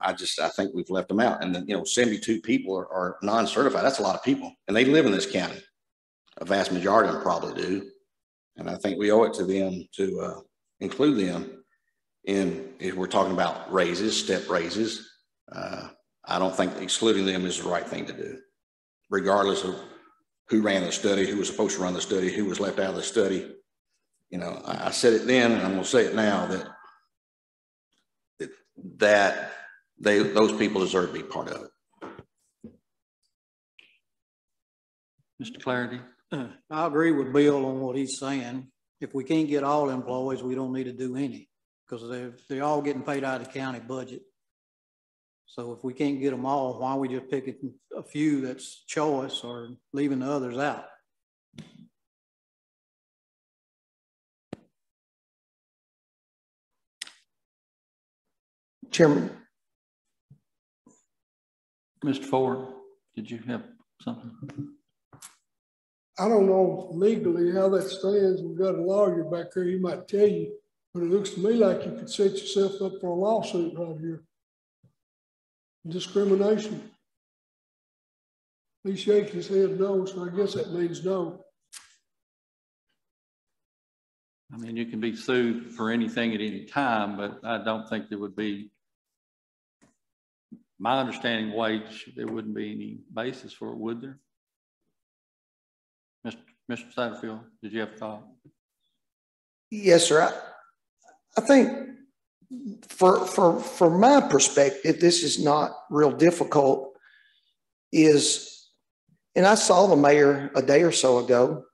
I think we've left them out. And then, 72 people are non-certified. That's a lot of people, and they live in this county. A vast majority of them probably do. And I think we owe it to them to include them. And if we're talking about raises, step raises, I don't think excluding them is the right thing to do, regardless of who ran the study, who was supposed to run the study, who was left out of the study. I said it then, and I'm going to say it now, that those people deserve to be part of it. Mr. Clarity. I agree with Bill on what he's saying. If we can't get all employees, we don't need to do any, because they're all getting paid out of the county budget. So if we can't get them all, why are we just picking a few that's choice or leaving the others out? Chairman. Mr. Ford, did you have something? I don't know legally how that stands. We've got a lawyer back there, he might tell you, but it looks to me like you could set yourself up for a lawsuit right here. Discrimination. He's shaking his head no, so I guess that means no. I mean, you can be sued for anything at any time, but I don't think there would be, my understanding, wage, there wouldn't be any basis for it, would there? Mr. Satterfield, did you have a thought? Yes, sir. I think for my perspective, this is not real difficult, and I saw the mayor a day or so ago,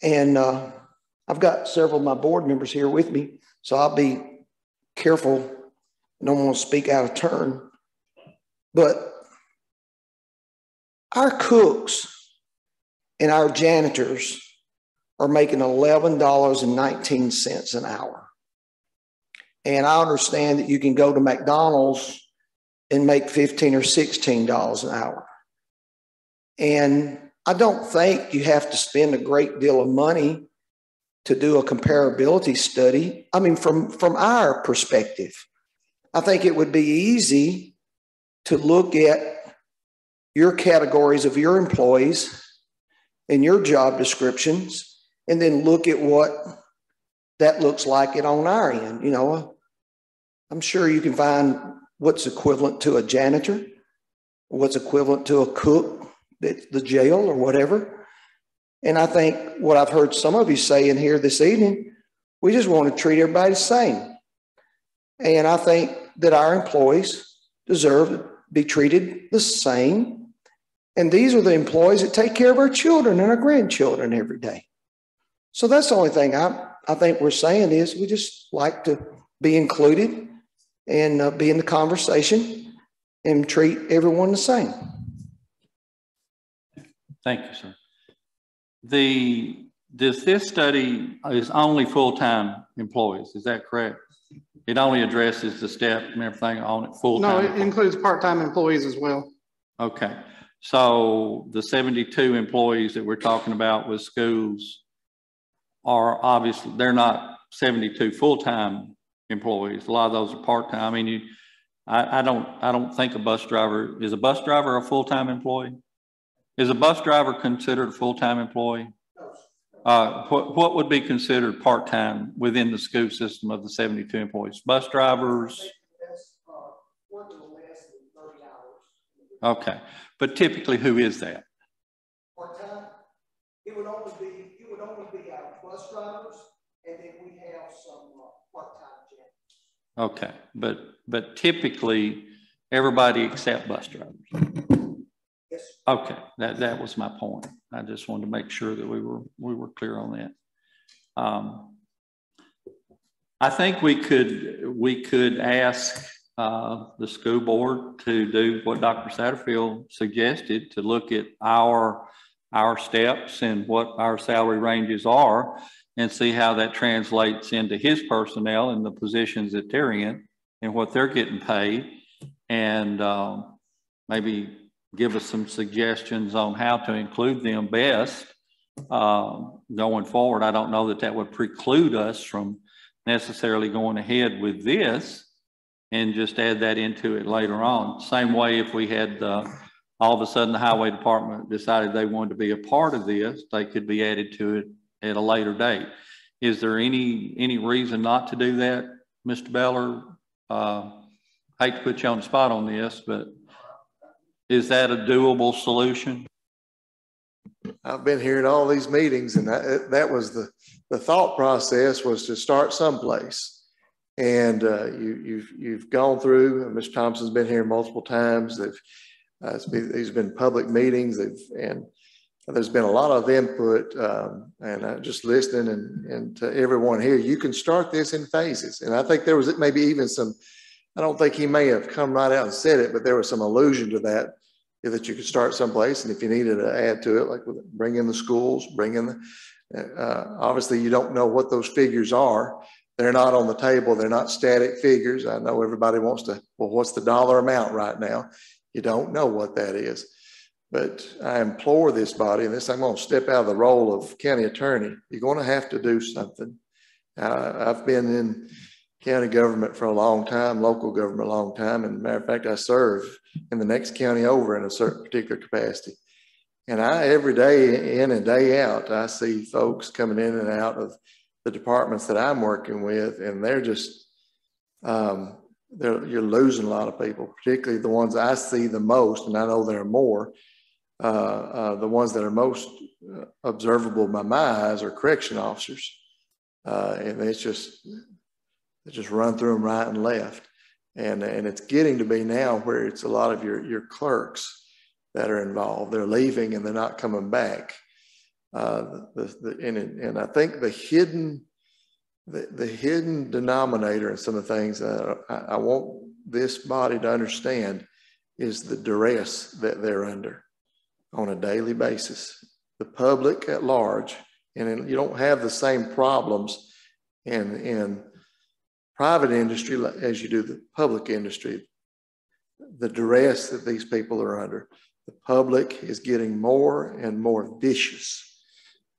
and I've got several of my board members here with me, so I'll be careful. I don't want to speak out of turn, but our cooks and our janitors are making $11.19 an hour. And I understand that you can go to McDonald's and make $15 or $16 an hour. And I don't think you have to spend a great deal of money to do a comparability study. I mean, from our perspective, I think it would be easy to look at your categories of your employees and your job descriptions, and then look at what that looks like it on our end. I'm sure you can find what's equivalent to a janitor, what's equivalent to a cook at the jail or whatever. And I think what I've heard some of you say in here this evening, we just want to treat everybody the same. And I think that our employees deserve to be treated the same. And these are the employees that take care of our children and our grandchildren every day. So that's the only thing I think we're saying is we just like to be included and be in the conversation and treat everyone the same. Thank you, sir. This study is only full-time employees, is that correct? It only addresses the step and everything on it full-time? No, it includes part-time employees as well. Okay, so the 72 employees that we're talking about with schools are obviously, they're not 72 full-time employees. A lot of those are part-time. I mean, I don't think a bus driver, is a bus driver a full-time employee? Is a bus driver considered a full-time employee? What would be considered part-time within the school system of the 72 employees? Bus drivers? Okay, but typically who is that? Part-time, it would only be our bus drivers, and then we have some part-time janitors. Okay, but typically everybody except bus drivers. Yes. Okay, that was my point. I just wanted to make sure that we were clear on that. I think we could ask the school board to do what Dr. Satterfield suggested, to look at our steps and what our salary ranges are and see how that translates into his personnel and the positions that they're in and what they're getting paid, and maybe give us some suggestions on how to include them best going forward. I don't know that would preclude us from necessarily going ahead with this and just add that into it later on. Same way if we had all of a sudden the highway department decided they wanted to be a part of this, they could be added to it at a later date. Is there any reason not to do that, Mr. Beller? Hate to put you on the spot on this, but is that a doable solution? I've been here at all these meetings, and that was the thought process, was to start someplace. And you've gone through, and Mr. Thompson's been here multiple times. These have been public meetings, and there's been a lot of input, and just listening and to everyone here. You can start this in phases, and I think there was maybe even some. I don't think he may have come right out and said it, but there was some allusion to that you could start someplace, and if you needed to add to it, like bring in the schools, bring in the. Obviously, you don't know what those figures are. They're not on the table. They're not static figures. I know everybody wants to, well, what's the dollar amount right now? You don't know what that is. But I implore this body, and I'm going to step out of the role of county attorney. You're going to have to do something. I've been in county government for a long time, local government a long time. And matter of fact, I serve in the next county over in a certain particular capacity. And every day in and day out, I see folks coming in and out of the departments that I'm working with, and they're just, you're losing a lot of people, particularly the ones I see the most, and I know there are more. The ones that are most observable by my eyes are correction officers. And they just run through them right and left. And it's getting to be now where it's a lot of your clerks that are involved. They're leaving and they're not coming back. And I think the hidden denominator in some of the things that I want this body to understand is the duress that they're under on a daily basis. The public at large, and you don't have the same problems in private industry as you do the public industry. The duress that these people are under. The public is getting more and more vicious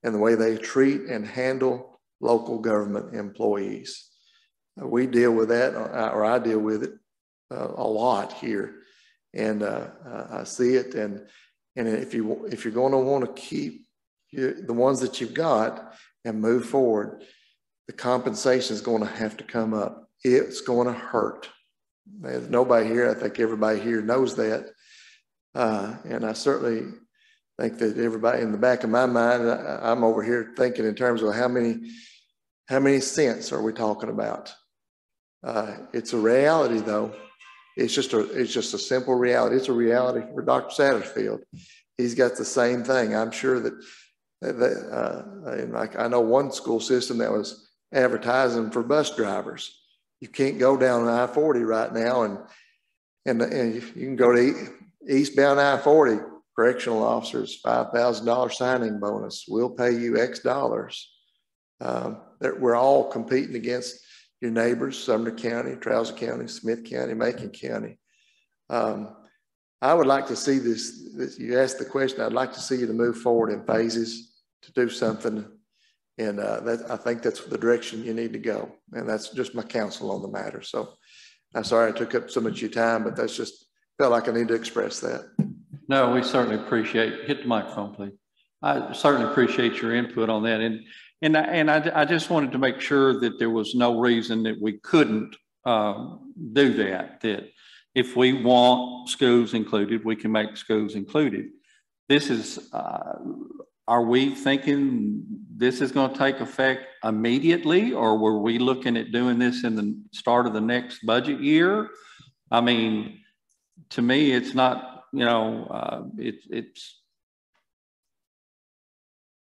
in the way they treat and handle local government employees. We deal with that, or I deal with it a lot here, and I see it. And if you're going to want to keep the ones that you've got and move forward, the compensation is going to have to come up. It's going to hurt. There's nobody here, I think everybody here knows that. And I certainly think that everybody, in the back of my mind, I'm over here thinking in terms of how many cents are we talking about? It's a reality, though. It's just a simple reality. It's a reality for Dr. Satterfield. He's got the same thing. I'm sure that And like I know one school system that was advertising for bus drivers. You can't go down I-40 right now, and you can go to eastbound I-40. Correctional officers, $5,000 signing bonus. We'll pay you X dollars. We're all competing against your neighbors, Sumner County, Trouser County, Smith County, Macon County. I would like to see this. You asked the question. I'd like to see you to move forward in phases to do something. And I think that's the direction you need to go. And that's just my counsel on the matter. So I'm sorry I took up so much of your time, but that's just felt like I need to express that. No, we certainly appreciate, hit the microphone, please. I certainly appreciate your input on that. And I just wanted to make sure that there was no reason that we couldn't do that, that if we want schools included, we can make schools included. This is, are we thinking this is going to take effect immediately, or were we looking at doing this in the start of the next budget year? I mean, to me, it's not, you know,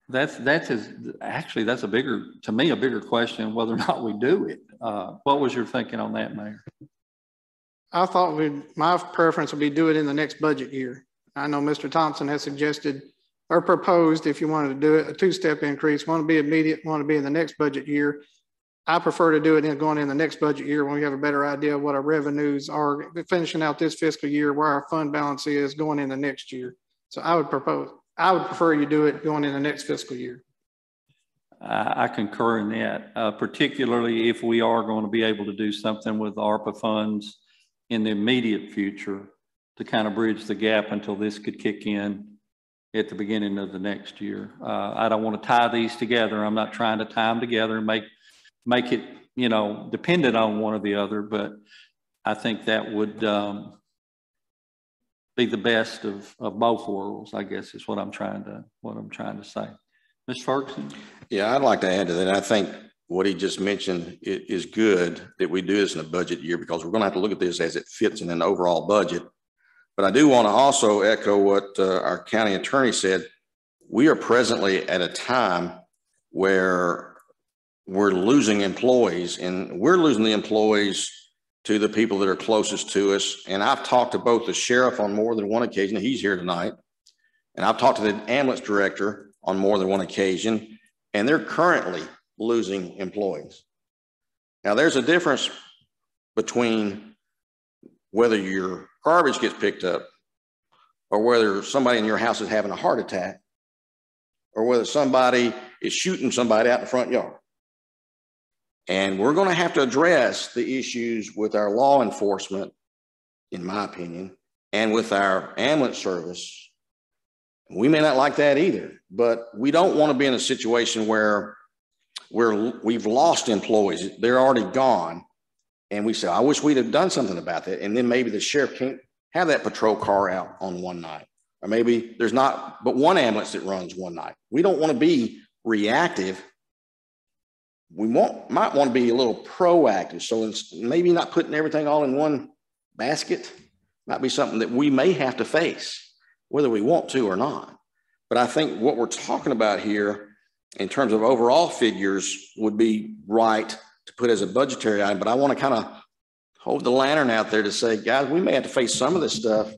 that's a bigger, to me, a bigger question whether or not we do it. What was your thinking on that, Mayor? I thought my preference would be do it in the next budget year. I know Mr. Thompson has suggested or proposed, if you wanted to do it, a two-step increase, one to be immediate, one to be in the next budget year. I prefer to do it going in the next budget year when we have a better idea of what our revenues are finishing out this fiscal year, where our fund balance is going in the next year. So I would prefer you do it going in the next fiscal year. I concur in that, particularly if we are going to be able to do something with ARPA funds in the immediate future to kind of bridge the gap until this could kick in at the beginning of the next year. I don't want to tie these together. I'm not trying to tie them together and make it, you know, dependent on one or the other, but I think that would be the best of both worlds, I guess is what I'm trying to say. Ms. Ferguson? Yeah, I'd like to add to that. I think what he just mentioned is good that we do this in a budget year, because we're going to have to look at this as it fits in an overall budget. But I do want to also echo what our county attorney said. We are presently at a time where we're losing employees, and we're losing the employees to the people that are closest to us. And I've talked to both the sheriff on more than one occasion. He's here tonight. And I've talked to the ambulance director on more than one occasion, and they're currently losing employees. Now, there's a difference between whether your garbage gets picked up, or whether somebody in your house is having a heart attack, or whether somebody is shooting somebody out in the front yard. And we're going to have to address the issues with our law enforcement, in my opinion, and with our ambulance service. We may not like that either, but we don't want to be in a situation where we've lost employees. They're already gone. And we say, I wish we'd have done something about that. And then maybe the sheriff can't have that patrol car out on one night. Or maybe there's not but one ambulance that runs one night. We don't want to be reactive. We might want to be a little proactive. So maybe not putting everything all in one basket might be something that we may have to face, whether we want to or not. But I think what we're talking about here in terms of overall figures would be right to put as a budgetary item. But I want to kind of hold the lantern out there to say, guys, we may have to face some of this stuff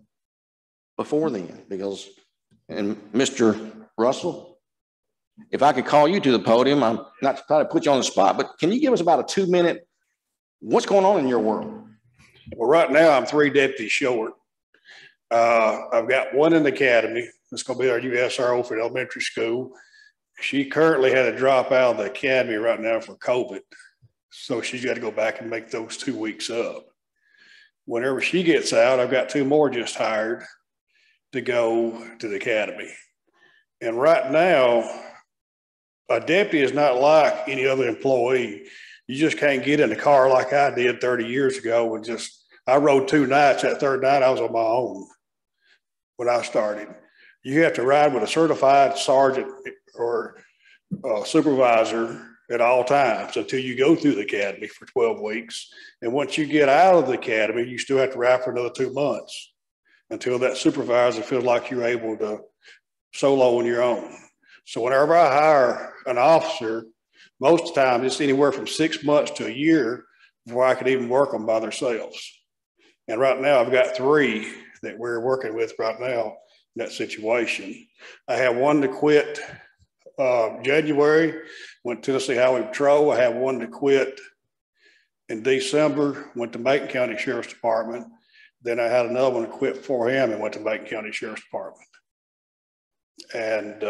before then, because, and Mr. Russell, if I could call you to the podium, I'm not trying to put you on the spot, but can you give us about a 2-minute, what's going on in your world? Well, right now I'm 3 deputies short. I've got one in the academy. It's going to be our USRO for the elementary school. She currently had to drop out of the academy right now for COVID. So she's got to go back and make those 2 weeks up. Whenever she gets out, I've got 2 more just hired to go to the academy. And right now, a deputy is not like any other employee. You just can't get in the car like I did 30 years ago. And I rode 2 nights. That third night, I was on my own when I started. You have to ride with a certified sergeant or supervisor at all times until you go through the academy for 12 weeks. And once you get out of the academy, you still have to ride for another 2 months until that supervisor feels like you're able to solo on your own. So whenever I hire an officer, most of the time it's anywhere from 6 months to a year before I could even work them by themselves. And right now I've got 3 that we're working with right now in that situation. I have one to quit January, went to Tennessee Highway Patrol. I have one to quit in December, went to Macon County Sheriff's Department. Then I had another one to quit for him and went to Macon County Sheriff's Department. And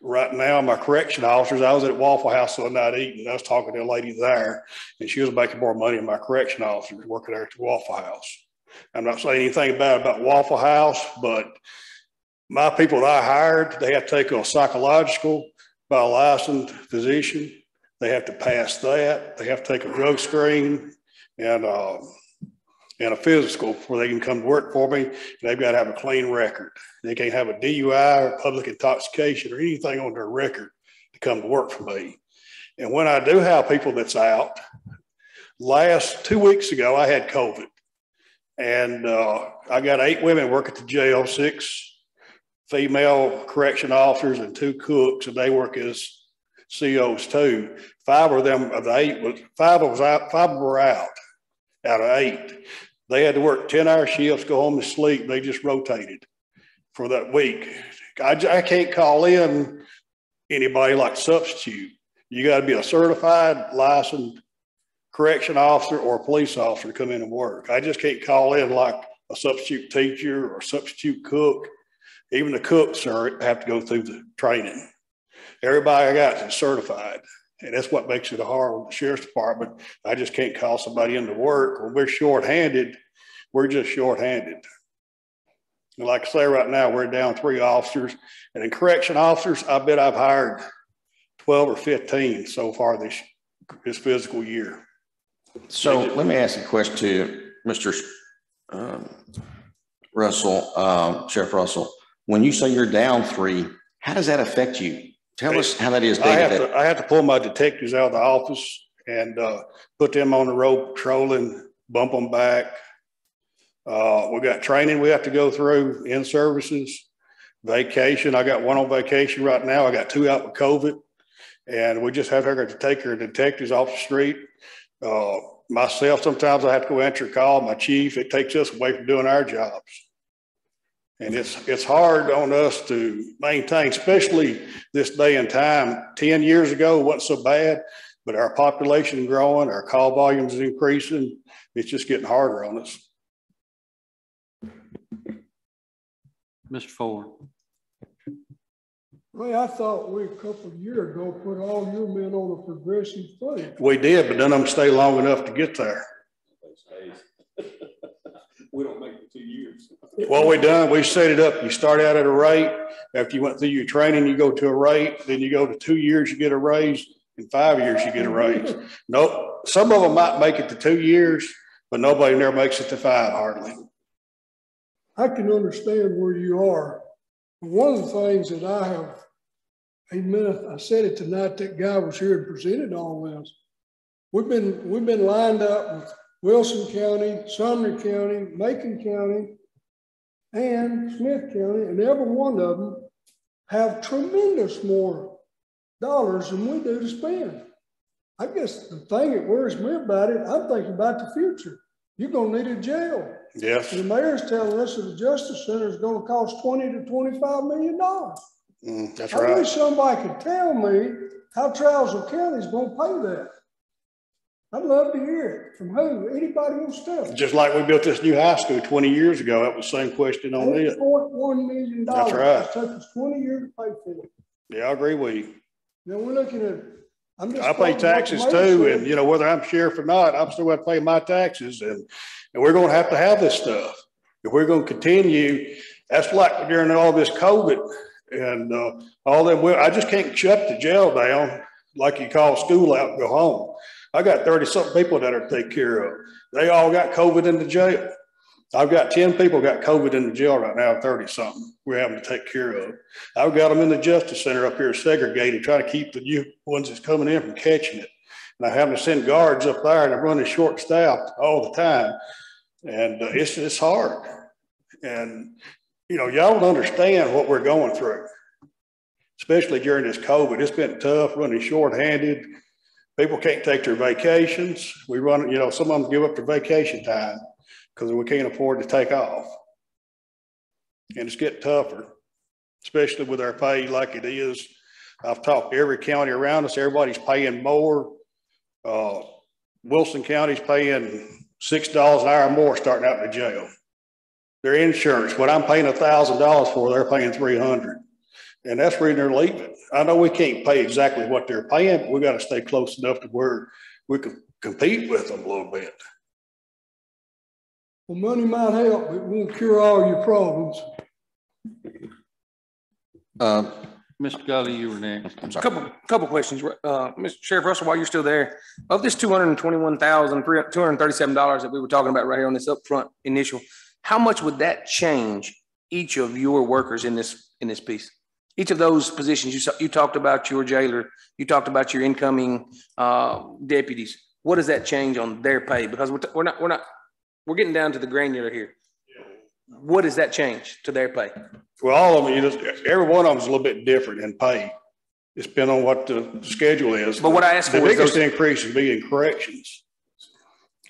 right now, my correction officers, I was at Waffle House the other night eating. I was talking to a lady there, and she was making more money than my correction officers working there at the Waffle House. I'm not saying anything bad about Waffle House, but my people that I hired, they have to take a psychological by a licensed physician. They have to pass that. They have to take a drug screen and a physical before they can come to work for me. And they've got to have a clean record. They can't have a DUI or public intoxication or anything on their record to come to work for me. And when I do have people that's out, last 2 weeks ago, I had COVID. And I got 8 women work at the jail, 6 female correction officers and 2 cooks, and they work as COs too. 5 of them, of the 8, 5 were out of 8. They had to work 10-hour shifts, go home and sleep. They just rotated for that week. I can't call in anybody like substitute. You got to be a certified, licensed correction officer or a police officer to come in and work. I just can't call in like a substitute teacher or a substitute cook. Even the cooks have to go through the training. Everybody I got is certified. And that's what makes it hard with the Sheriff's Department. I just can't call somebody into work. When we're shorthanded, we're just shorthanded. And like I say, right now, we're down 3 officers. And in correction officers, I bet I've hired 12 or 15 so far this fiscal year. So let me ask you a question to you, Mr. Russell, Sheriff Russell. When you say you're down 3, how does that affect you? Tell us how that is. I have to pull my detectives out of the office and put them on the road patrolling, bump them back. We got training we have to go through, in services, vacation. I got 1 on vacation right now. I got 2 out with COVID, and we just have to take our detectives off the street. Myself, sometimes I have to go answer a call. My chief, it takes us away from doing our jobs. And it's hard on us to maintain, especially this day and time. 10 years ago, it wasn't so bad, but our population is growing, our call volumes is increasing. It's just getting harder on us. Mr. Ford. Ray, I thought we a couple of years ago put all your men on a progressive thing. We did, but none of them stay long enough to get there. We don't make it 2 years. What we done, we set it up. You start out at a rate. After you went through your training, you go to a rate. Then you go to 2 years, you get a raise. In 5 years, you get a raise. Nope. Some of them might make it to 2 years, but nobody never makes it to 5 hardly. I can understand where you are. One of the things that I have, I said it tonight, that guy was here and presented all this. We've been lined up with Wilson County, Sumner County, Macon County, and Smith County, and every one of them have tremendous more dollars than we do to spend. I guess the thing that worries me about it, I'm thinking about the future. You're gonna need a jail. Yes. And the mayor's telling us that the Justice Center is gonna cost $20 to $25 million. That's I right. wish somebody could tell me how Trousdale County is gonna pay that. I'd love to hear it from who, anybody who's still. Just like we built this new high school 20 years ago, that was the same question on it. $8.1 million. That's right. It took us 20 years to pay for it. Yeah, I agree with you. You know, we're looking at, I pay taxes too, and you know, whether I'm sheriff or not, I'm still going to pay my taxes, and we're going to have this stuff. If we're going to continue, that's like during all this COVID and all that. I just can't shut the jail down like you call school out and go home. I got 30-something people that are taken care of. They all got COVID in the jail. I've got 10 people got COVID in the jail right now, 30-something we're having to take care of. I've got them in the Justice Center up here segregated, trying to keep the new ones that's coming in from catching it. And I have to send guards up there, and I'm running short staffed all the time. And it's hard. And, you know, y'all don't understand what we're going through. especially during this COVID. It's been tough, running short-handed. People can't take their vacations. We run, you know, some of them give up their vacation time because we can't afford to take off. And it's getting tougher, especially with our pay like it is. I've talked to every county around us. Everybody's paying more. Wilson County's paying $6 an hour more starting out in the jail. Their insurance, what I'm paying $1,000 for, they're paying $300. And that's the reason they're leaving. I know we can't pay exactly what they're paying, but we got to stay close enough to where we can compete with them a little bit. Well, money might help, but it won't cure all your problems. Mr. Gully, you were next. A couple questions. Mr. Sheriff Russell, while you're still there, of this $221,237 that we were talking about right here on this upfront initial, how much would that change each of your workers in this piece? Each of those positions, you talked about your jailer, you talked about your incoming deputies. What does that change on their pay? Because we're getting down to the granular here. What does that change to their pay? Well, all of them, you know, every one of them is a little bit different in pay. It's depending on what the schedule is. But what I asked for the biggest increase would be in corrections,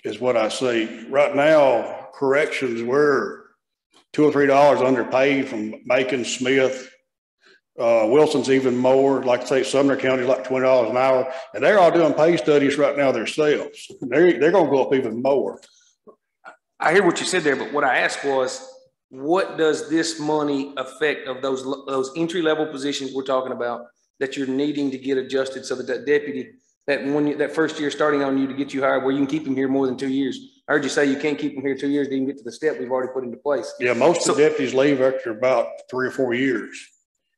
is what I see. Right now, corrections, we're $2 or $3 underpaid from Macon, Smith. Wilson's even more. Like I say, Sumner County, like $20 an hour. And they're all doing pay studies right now themselves. They're going to go up even more. I hear what you said there, but what I asked was, what does this money affect of those entry-level positions we're talking about that you're needing to get adjusted so that deputy, that first year starting on you to get you hired, where you can keep him here more than 2 years? I heard you say you can't keep him here 2 years to even get to the step we've already put into place. Yeah, most of the deputies leave after about 3 or 4 years.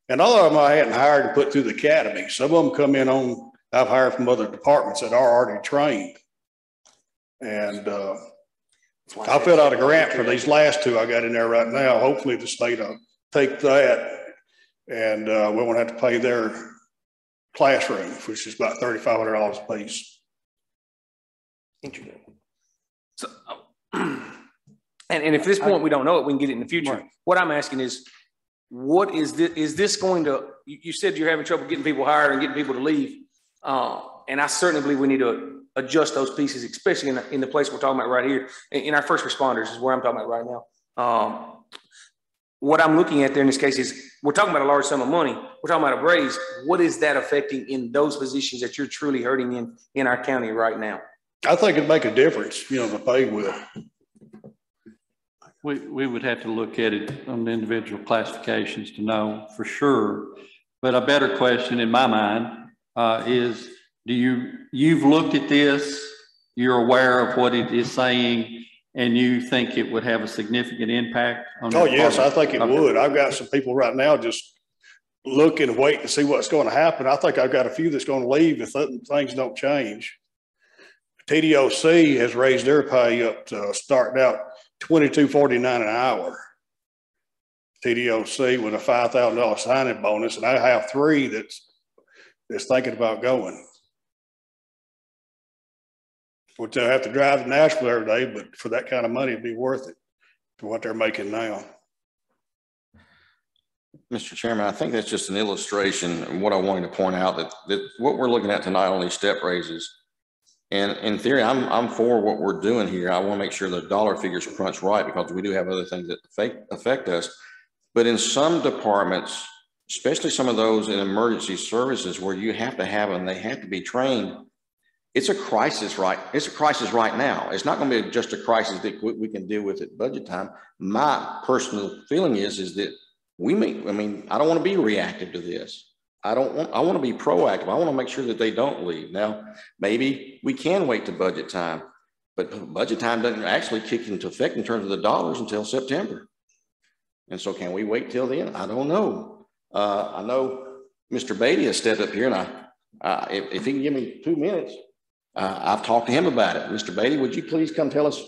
And all of them I hadn't hired and put through the academy. Some of them come in on, I've hired from other departments that are already trained. And I filled out a grant for these last 2 I got in there right now. Hopefully the state will take that and we won't have to pay their classroom, which is about $3,500 a piece. Interesting. So, and if at this point we don't know it, we can get it in the future. Right. What I'm asking is, what is this? Is this going to? You said you're having trouble getting people hired and getting people to leave, and I certainly believe we need to adjust those pieces, especially in the place we're talking about right here. In our first responders is where I'm talking about right now. What I'm looking at there in this case is we're talking about a large sum of money. We're talking about a raise. What is that affecting in those positions that you're truly hurting in our county right now? I think it'd make a difference, you know, the pay will. We would have to look at it on the individual classifications to know for sure. But a better question in my mind is, you've looked at this, you're aware of what it is saying, and you think it would have a significant impact on Oh, yes, I think it would. I've got some people right now just looking and waiting to see what's going to happen. I think I've got a few that's going to leave if things don't change. TDOC has raised their pay up to starting out $22.49 an hour. TDOC with a $5,000 signing bonus, and I have 3 that's thinking about going. Which they'll have to drive to Nashville every day, but for that kind of money, it'd be worth it for what they're making now. Mr. Chairman, I think that's just an illustration of what I wanted to point out, that what we're looking at tonight, only step raises. And in theory, I'm for what we're doing here. I want to make sure the dollar figures crunch right, because we do have other things that affect us. But in some departments, especially some of those in emergency services where you have to have them, they have to be trained. It's a crisis, right? It's a crisis right now. It's not going to be just a crisis that we can deal with at budget time. My personal feeling is that I don't want to be reactive to this. I want to be proactive. I want to make sure that they don't leave. Now, maybe we can wait to budget time, but budget time doesn't actually kick into effect in terms of the dollars until September. And so can we wait till then? I don't know. I know Mr. Beatty has stepped up here, and if he can give me 2 minutes, I've talked to him about it. Mr. Beatty, would you please come tell us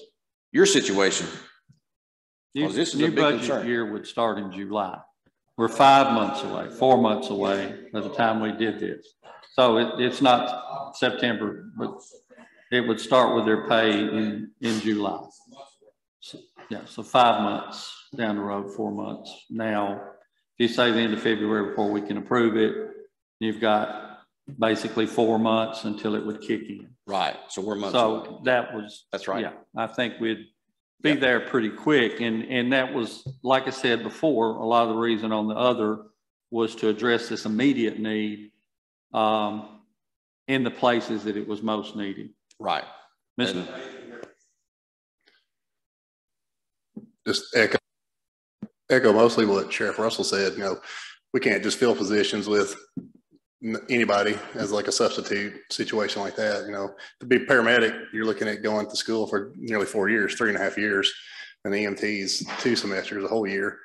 your situation? This is a big budget concern. Year would start in July. We're 5 months away, 4 months away by the time we did this. So it's not September, but it would start with their pay in July. So, yeah, so 5 months down the road, 4 months now. you say the end of February before we can approve it, you've got basically 4 months until it would kick in. Right. So we're months So away. that's right. Yeah, I think we'd be Yep. there pretty quick. And that was, like I said before, a lot of the reason on the other was to address this immediate need in the places that it was most needed. Right. Mr. Just echo mostly what Sheriff Russell said. You know, we can't just fill positions with anybody as like a substitute situation like that. You know, to be a paramedic, you're looking at going to school for nearly 4 years, 3.5 years, and EMTs 2 semesters, a whole year.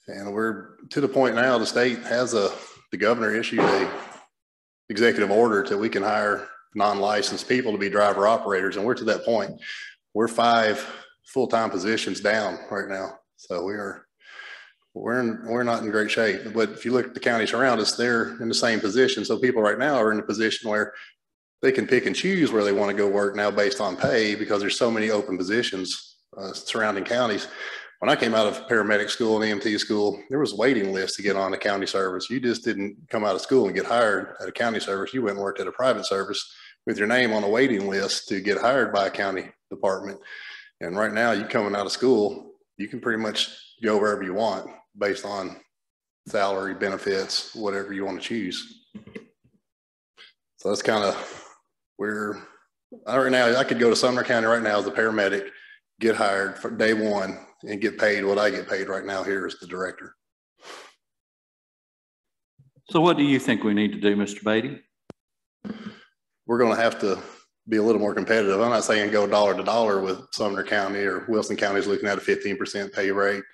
And we're to the point now, the state has the governor issued a executive order that we can hire non-licensed people to be driver operators. And we're to that point. We're 5 full-time positions down right now. So we're not in great shape. But if you look at the counties around us, they're in the same position. So people right now are in a position where they can pick and choose where they want to go work now based on pay, because there's so many open positions surrounding counties. When I came out of paramedic school and EMT school, there was a waiting list to get on a county service. You just didn't come out of school and get hired at a county service. You went and worked at a private service with your name on a waiting list to get hired by a county department. And right now, you coming out of school, you can pretty much go wherever you want based on salary, benefits, whatever you want to choose. So that's kind of where right now I could go to Sumner County right now as a paramedic, get hired for day one, and get paid what I get paid right now here as the director. So what do you think we need to do, Mr. Beatty? We're going to have to be a little more competitive. I'm not saying go dollar to dollar with Sumner County, or Wilson County is looking at a 15% pay rate.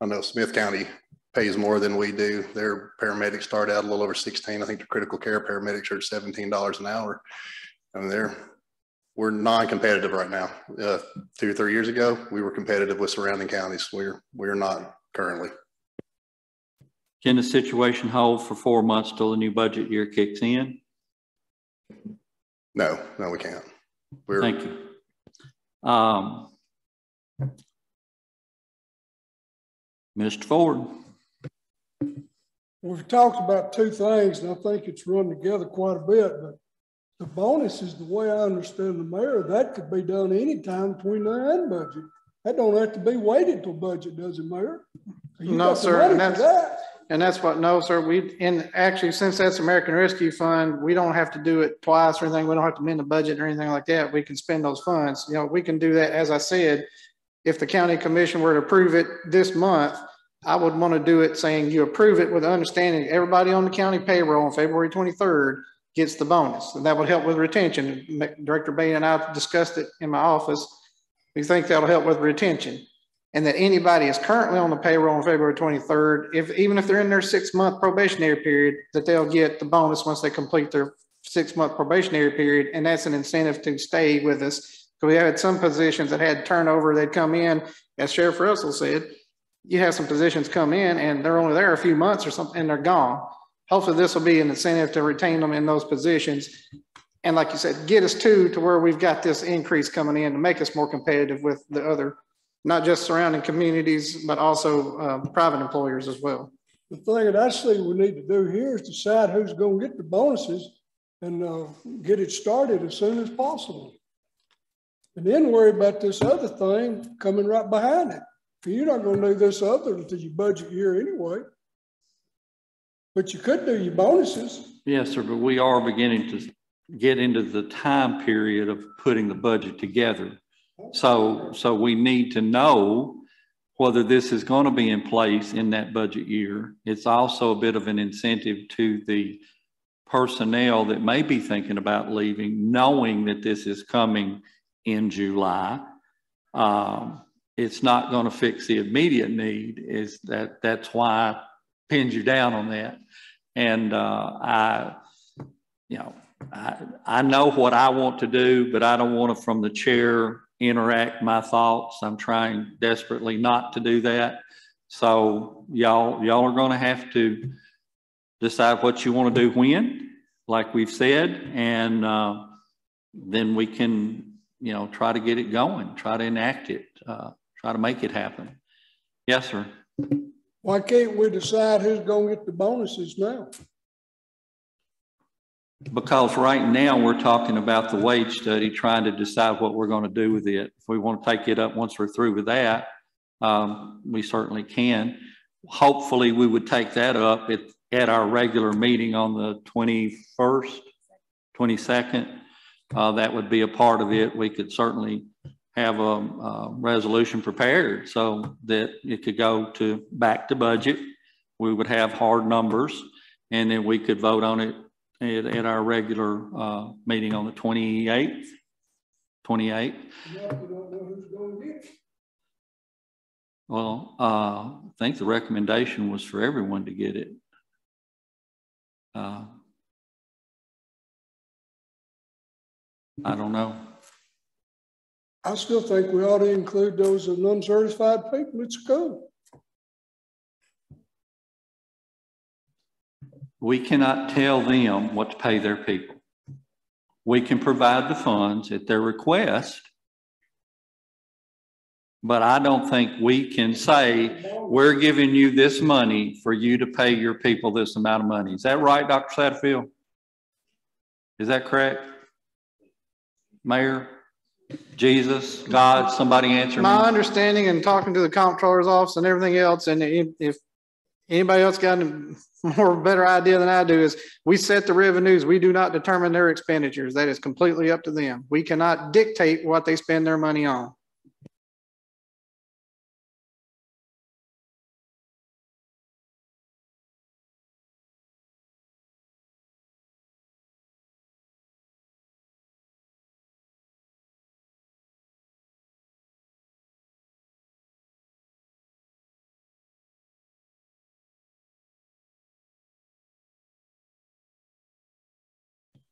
I know Smith County pays more than we do. Their paramedics start out a little over 16. I think the critical care paramedics are at $17 an hour. I mean, we're non-competitive right now. 2 or 3 years ago, we were competitive with surrounding counties. We're not currently. Can the situation hold for 4 months till the new budget year kicks in? No, we can't. Thank you. Mr. Ford. We've talked about 2 things, and I think it's run together quite a bit, but the bonus is, the way I understand the mayor, that could be done anytime between now and budget. That don't have to be waited till budget, does it, Mayor? No, sir, and that's what, no, sir, and actually, since that's American Rescue Fund, we don't have to do it twice or anything. We don't have to amend the budget or anything like that. We can spend those funds. You know, we can do that. As I said, if the county commission were to approve it this month, I would want to do it saying you approve it with the understanding everybody on the county payroll on February 23rd gets the bonus. And that would help with retention. Director Beatty and I discussed it in my office. We think that'll help with retention. And that anybody is currently on the payroll on February 23rd, even if they're in their 6-month probationary period, that they'll get the bonus once they complete their 6-month probationary period. And that's an incentive to stay with us. So we had some positions that had turnover. They'd come in, as Sheriff Russell said, you have some positions come in and they're only there a few months or something and they're gone. Hopefully this will be an incentive to retain them in those positions. And like you said, get us to where we've got this increase coming in to make us more competitive with the other, not just surrounding communities, but also private employers as well. The thing that I see we need to do here is decide who's going to get the bonuses and get it started as soon as possible. And then worry about this other thing coming right behind it. You're not going to do this other until your budget year anyway. But you could do your bonuses. Yes, sir, but we are beginning to get into the time period of putting the budget together. So we need to know whether this is going to be in place in that budget year. It's also a bit of an incentive to the personnel that may be thinking about leaving, knowing that this is coming in July. It's not going to fix the immediate need. That's why I pinned you down on that. And I know what I want to do, but I don't want to, from the chair, interact my thoughts. I'm trying desperately not to do that. So y'all are going to have to decide what you want to do when, like we've said, and then we can, try to get it going, try to enact it, try to make it happen. Yes, sir. Why can't we decide who's gonna get the bonuses now? Because right now we're talking about the wage study, trying to decide what we're going to do with it. If we want to take it up once we're through with that, we certainly can. Hopefully we would take that up at our regular meeting on the 21st, 22nd. That would be a part of it. We could certainly have a resolution prepared so that it could go back to budget. We would have hard numbers, and then we could vote on it at our regular meeting on the 28th. Well, I think the recommendation was for everyone to get it. I don't know. I still think we ought to include those as uncertified people at school. We cannot tell them what to pay their people. We can provide the funds at their request, but I don't think we can say, we're giving you this money for you to pay your people this amount of money. Is that right, Dr. Satterfield? Is that correct? Mayor, Jesus, God, somebody answer me. My understanding and talking to the comptroller's office and everything else, and if anybody else got a better idea than I do, is we set the revenues. We do not determine their expenditures. That is completely up to them. We cannot dictate what they spend their money on.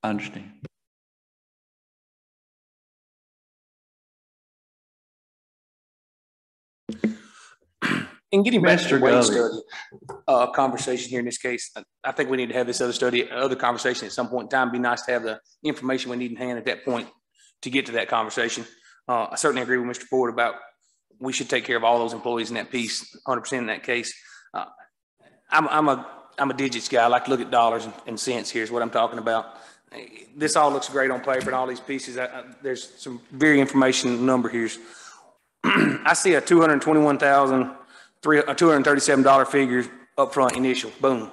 I understand. And getting back to the wage study conversation here in this case, I think we need to have this other conversation at some point in time. It'd be nice to have the information we need in hand at that point to get to that conversation. I certainly agree with Mr. Ford about we should take care of all those employees in that piece, 100% in that case. I'm a digits guy. I like to look at dollars and cents. Here's what I'm talking about. This all looks great on paper and all these pieces. There's some very information number here. I see a $237 figure up front initial, boom.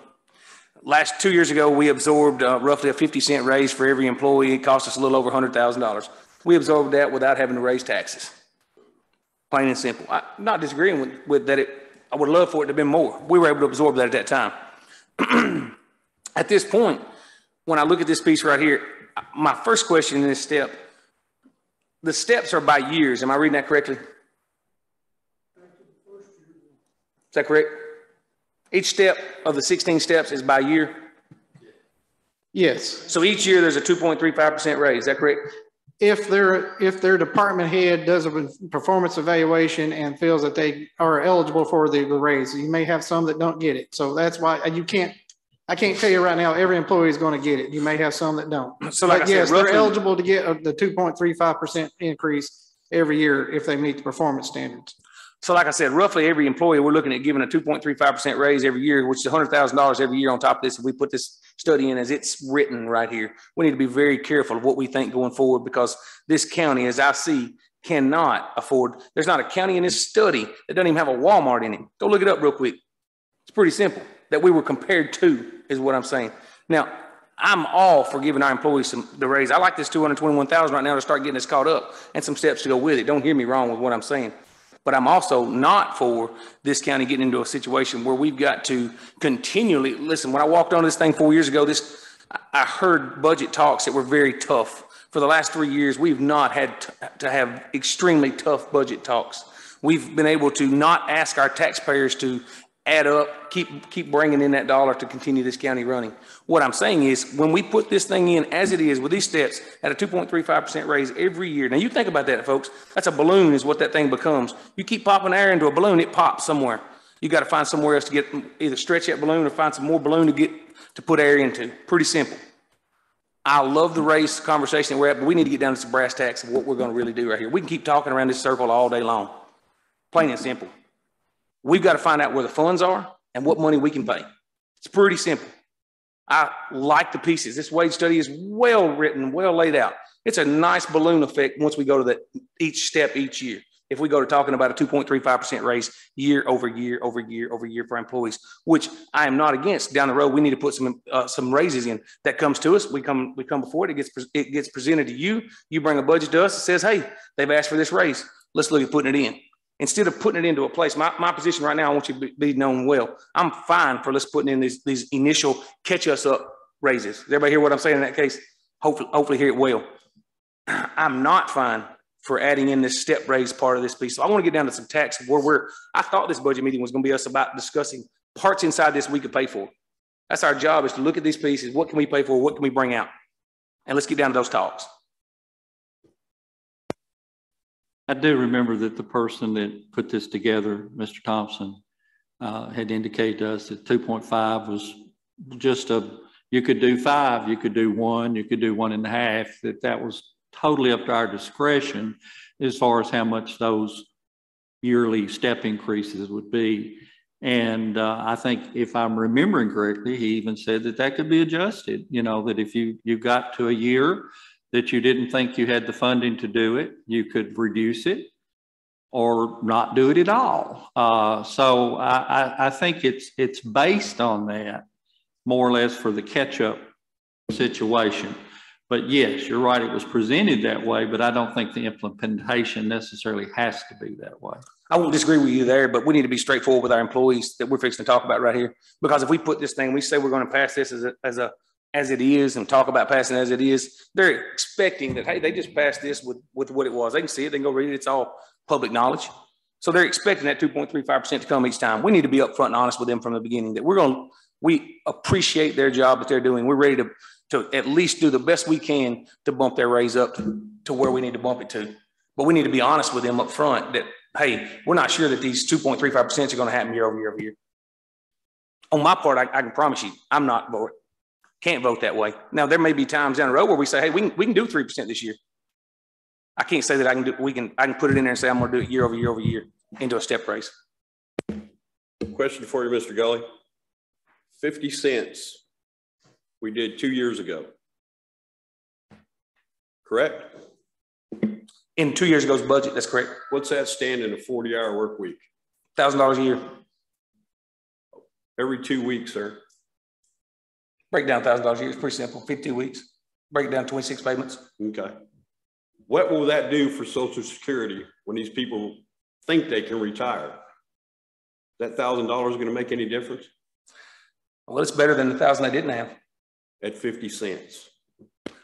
Last 2 years ago, we absorbed roughly a 50-cent raise for every employee. It cost us a little over $100,000. We absorbed that without having to raise taxes. Plain and simple. I'm not disagreeing with that. I would love for it to have been more. We were able to absorb that at that time. At this point, when I look at this piece right here, my first question in this step, the steps are by years. Am I reading that correctly? Is that correct? Each step of the 16 steps is by year? Yes. So each year there's a 2.35% raise. Is that correct? If their department head does a performance evaluation and feels that they are eligible for the raise, you may have some that don't get it. So that's why I can't tell you right now, every employee is going to get it. You may have some that don't. So like but yes, they're eligible to get the 2.35% increase every year if they meet the performance standards. So like I said, roughly every employee, we're looking at giving a 2.35% raise every year, which is $100,000 every year on top of this. If we put this study in as it's written right here, we need to be very careful of what we think going forward, because this county, as I see, cannot afford. There's not a county in this study that doesn't even have a Walmart in it. Go look it up real quick. It's pretty simple that we were compared to is what I'm saying. Now, I'm all for giving our employees the raise. I like this $221,000 right now to start getting us caught up and some steps to go with it. Don't hear me wrong with what I'm saying. But I'm also not for this county getting into a situation where we've got to continually, listen, when I walked on this thing 4 years ago, I heard budget talks that were very tough. For the last 3 years, we've not had to have extremely tough budget talks. We've been able to not ask our taxpayers to add up, keep bringing in that dollar to continue this county running. What I'm saying is when we put this thing in as it is with these steps at a 2.35% raise every year. Now you think about that, folks. That's a balloon is what that thing becomes. You keep popping air into a balloon, it pops somewhere. You got to find somewhere else to get either stretch that balloon or find some more balloon to put air into. Pretty simple. I love the race conversation that we're at, but we need to get down to some brass tacks of what we're going to really do right here. We can keep talking around this circle all day long. Plain and simple. We've got to find out where the funds are and what money we can pay. It's pretty simple. I like the pieces. This wage study is well written, well laid out. It's a nice balloon effect once we go to each step each year. If we go to talking about a 2.35% raise year over year over year over year for employees, which I am not against. Down the road, we need to put some raises in. That comes to us. We come before it. It gets presented to you. You bring a budget to us that says, hey, they've asked for this raise. Let's look at putting it in. Instead of putting it into a place, my position right now, I want you to be known well. I'm fine for let's putting in these initial catch us up raises. Does everybody hear what I'm saying in that case? Hopefully hear it well. I'm not fine for adding in this step raise part of this piece. So I want to get down to some tax where I thought this budget meeting was going to be us about discussing parts inside this we could pay for. That's our job, is to look at these pieces. What can we pay for? What can we bring out? And let's get down to those talks. I do remember that the person that put this together, Mr. Thompson, had indicated to us that 2.5 was just you could do 5, you could do 1, you could do 1.5, that was totally up to our discretion as far as how much those yearly step increases would be. And I think if I'm remembering correctly, he even said that could be adjusted, you know, that if you got to a year that you didn't think you had the funding to do it, you could reduce it or not do it at all. So I think it's based on that more or less for the catch-up situation. But yes, you're right, it was presented that way, but I don't think the implementation necessarily has to be that way. I won't disagree with you there, but we need to be straightforward with our employees that we're fixing to talk about right here. Because if we put this thing, we say we're going to pass this as it is and talk about passing as it is, they're expecting that, hey, they just passed this with what it was. They can see it, they can go read it, it's all public knowledge. So they're expecting that 2.35% to come each time. We need to be upfront and honest with them from the beginning that we appreciate their job that they're doing. We're ready to at least do the best we can to bump their raise up to where we need to bump it to. But we need to be honest with them up front that, hey, we're not sure that these 2.35% are going to happen year over year over year. On my part, I can promise you, I'm not voting. Can't vote that way. Now, there may be times down the road where we say, hey, we can do 3% this year. I can't say that I can put it in there and say I'm going to do it year over year over year into a step raise. Question for you, Mr. Gully. 50 cents we did 2 years ago. Correct? In 2 years ago's budget, that's correct. What's that stand in a 40-hour work week? $1,000 a year. Every 2 weeks, sir. Break down $1,000 a year. It's pretty simple. 52 weeks. Break it down 26 payments. Okay. What will that do for Social Security when these people think they can retire? Is that $1,000 going to make any difference? Well, it's better than the 1,000 they didn't have. At 50 cents.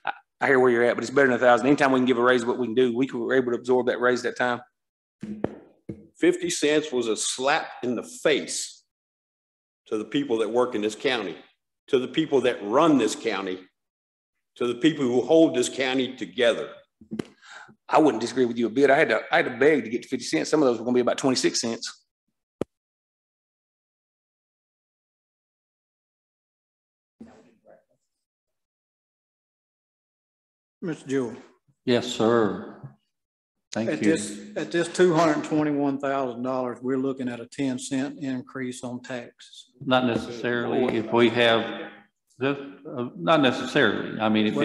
I hear where you're at, but it's better than 1,000. Anytime we can give a raise, what we can do, we were able to absorb that raise that time. 50 cents was a slap in the face to the people that work in this county, to the people that run this county, to the people who hold this county together. I wouldn't disagree with you a bit. I had to beg to get to 50 cents. Some of those were going to be about 26 cents. Mr. Jewell. Yes, sir. Thank you. At this $221,000, we're looking at a 10-cent increase on taxes. Not necessarily. If we have, not necessarily. I mean, if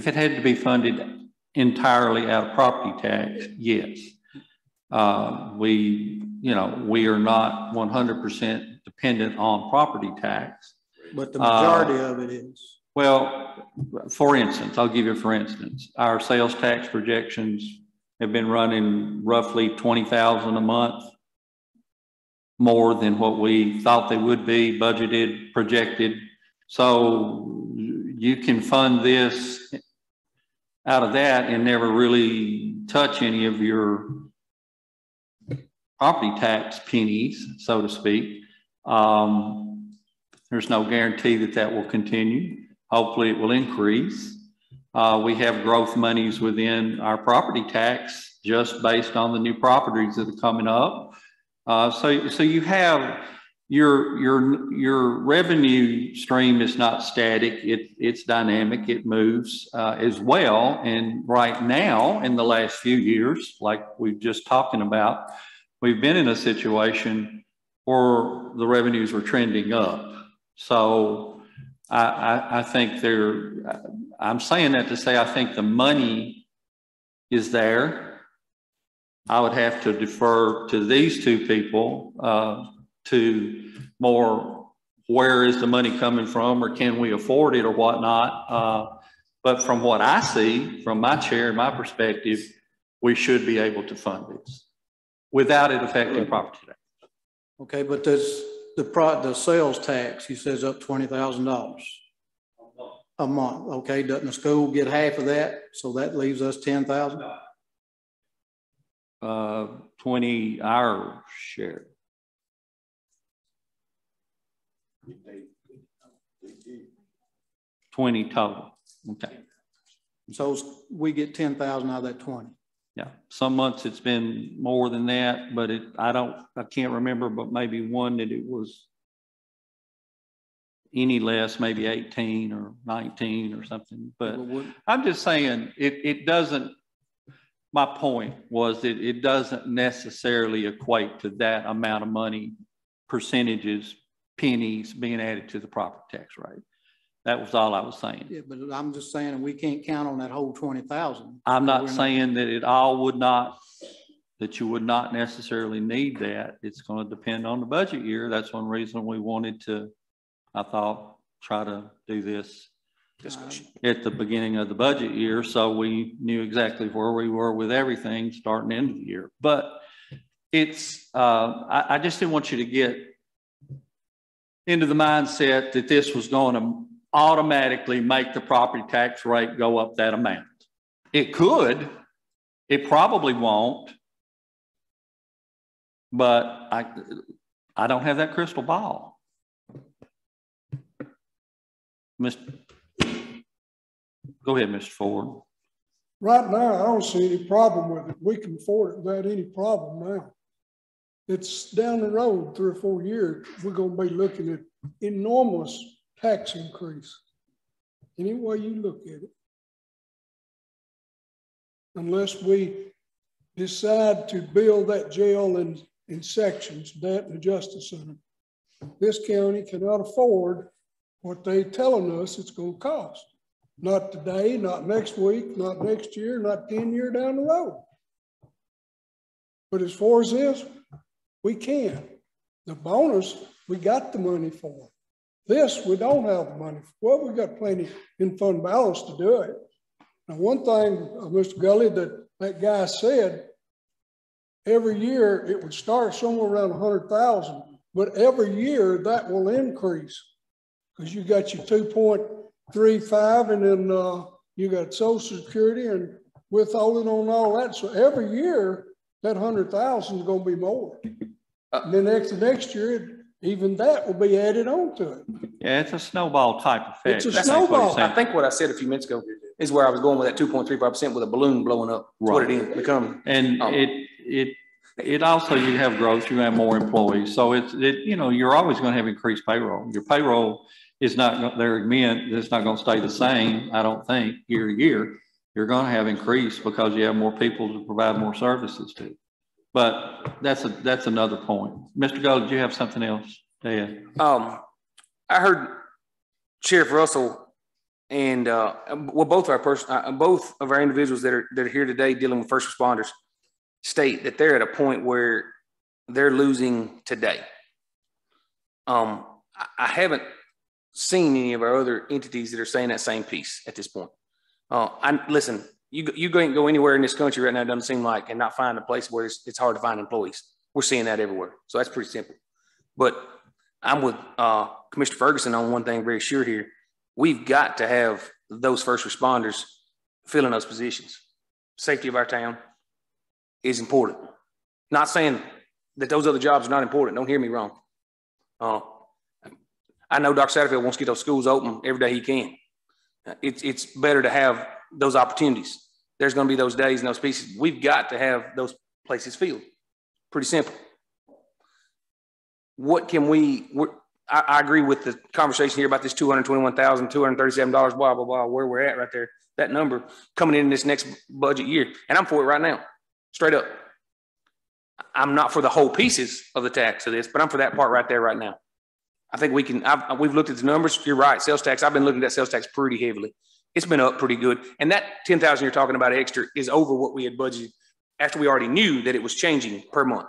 it had to be funded entirely out of property tax, yes. We are not 100% dependent on property tax. But the majority of it is. Well, for instance, I'll give you for instance, our sales tax projections have been running roughly $20,000 a month more than what we thought they would be, budgeted, projected. So you can fund this out of that and never really touch any of your property tax pennies, so to speak. There's no guarantee that that will continue. Hopefully it will increase. We have growth monies within our property tax just based on the new properties that are coming up. So you have your revenue stream is not static. It's dynamic. It moves as well. And right now, in the last few years, like we've just talking about, we've been in a situation where the revenues were trending up. So I think I'm saying that to say I think the money is there. I would have to defer to these two people to more, where is the money coming from, or can we afford it or whatnot. But from what I see, from my chair and my perspective, we should be able to fund this without it affecting property tax. Okay, but does the sales tax, you says up $20,000 a month. Okay, doesn't the school get half of that? So that leaves us 10,000? 20 our share. $20 total. Okay. So we get 10,000 out of that 20. Yeah. Some months it's been more than that, but I can't remember, but maybe one that it was any less, maybe 18 or 19 or something. But I'm just saying it doesn't, my point was that it doesn't necessarily equate to that amount of money, percentages, pennies being added to the property tax rate. That was all I was saying. Yeah, but I'm just saying we can't count on that whole 20,000. I'm not saying that it all would not, that you would not necessarily need that. It's going to depend on the budget year. That's one reason we wanted to, I thought, try to do this discussion at the beginning of the budget year, so we knew exactly where we were with everything starting into the year. But it's, I just didn't want you to get into the mindset that this was going to automatically make the property tax rate go up that amount. It could, it probably won't, but I don't have that crystal ball. Go ahead, Mr. Ford. Right now, I don't see any problem with it. We can afford it without any problem now. It's down the road, 3 or 4 years, we're going to be looking at enormous tax increase. Any way you look at it. Unless we decide to build that jail in sections, that and the Justice Center. This county cannot afford what they're telling us it's going to cost. Not today, not next week, not next year, not 10 years down the road. But as far as this, we can. The bonus, we got the money for. This, we don't have the money for. Well, we got plenty in fund balance to do it. Now, one thing, Mr. Gully, that guy said, every year it would start somewhere around 100,000, but every year that will increase because you got your 2.35 and then you got Social Security and withholding on all that. So every year that 100,000 is going to be more. And then next year, even that will be added on to it. Yeah, it's a snowball type effect. It's a snowball. I think what I said a few minutes ago is where I was going with that 2.35% with a balloon blowing up. That's right. What it is becoming. And it also, you have growth, you have more employees. So you know, you're always going to have increased payroll. Your payroll is not there again. It's not going to stay the same. I don't think year to year. You're going to have increase because you have more people to provide more services to. But that's another point. Mr. Gold, did you have something else to add? I heard Sheriff Russell and well, both of our individuals that are here today dealing with first responders state that they're at a point where they're losing today. I haven't seen any of our other entities that are saying that same piece at this point. Listen, you go anywhere in this country right now, it doesn't seem like, and not find a place where it's hard to find employees. We're seeing that everywhere. So that's pretty simple. But I'm with Commissioner Ferguson on one thing very sure here. We've got to have those first responders filling those positions. Safety of our town is important. Not saying that those other jobs are not important. Don't hear me wrong. I know Dr. Satterfield wants to get those schools open every day he can. It's better to have those opportunities. There's going to be those days and those pieces. We've got to have those places filled. Pretty simple. What can I agree with the conversation here about this $221,237, blah, blah, blah, where we're at right there. That number coming in this next budget year. And I'm for it right now, straight up. I'm not for the whole pieces of the tax of this, but I'm for that part right there right now. I think we can, we've looked at the numbers. You're right. Sales tax. I've been looking at sales tax pretty heavily. It's been up pretty good. And that 10,000 you're talking about extra is over what we had budgeted after we already knew that it was changing per month.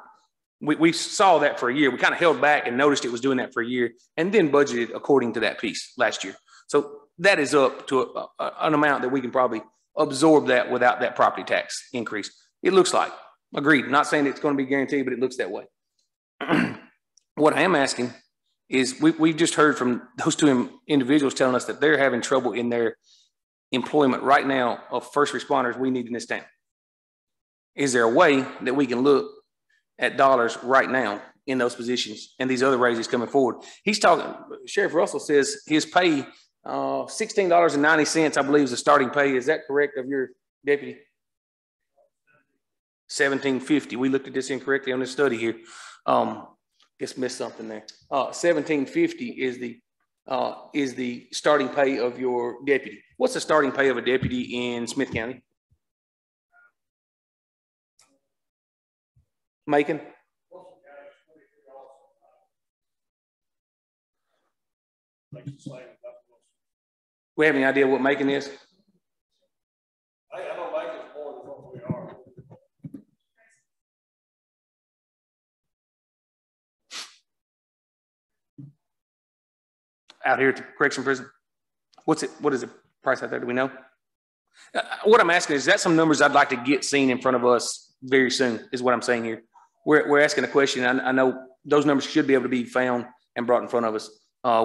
We saw that for a year. We kind of held back and noticed it was doing that for a year and then budgeted according to that piece last year. So that is up to an amount that we can probably absorb that without that property tax increase. It looks like. Agreed. Not saying it's going to be guaranteed, but it looks that way. What I am asking is we've just heard from those two individuals telling us that they're having trouble in their employment right now of first responders we need in this town. Is there a way that we can look at dollars right now in those positions and these other raises coming forward? He's talking, Sheriff Russell says his pay, $16.90, I believe, is the starting pay. Is that correct of your deputy? $17.50. We looked at this incorrectly on this study here. Guess missed something there. $17.50 is the starting pay of your deputy. What's the starting pay of a deputy in Smith County? Macon? We have any idea what Macon is? I don't like it more than what we are. Out here at the correction prison? What is the price out there? Do we know? What I'm asking is that some numbers I'd like to get seen in front of us very soon is what I'm saying here. We're asking a question. I know those numbers should be able to be found and brought in front of us.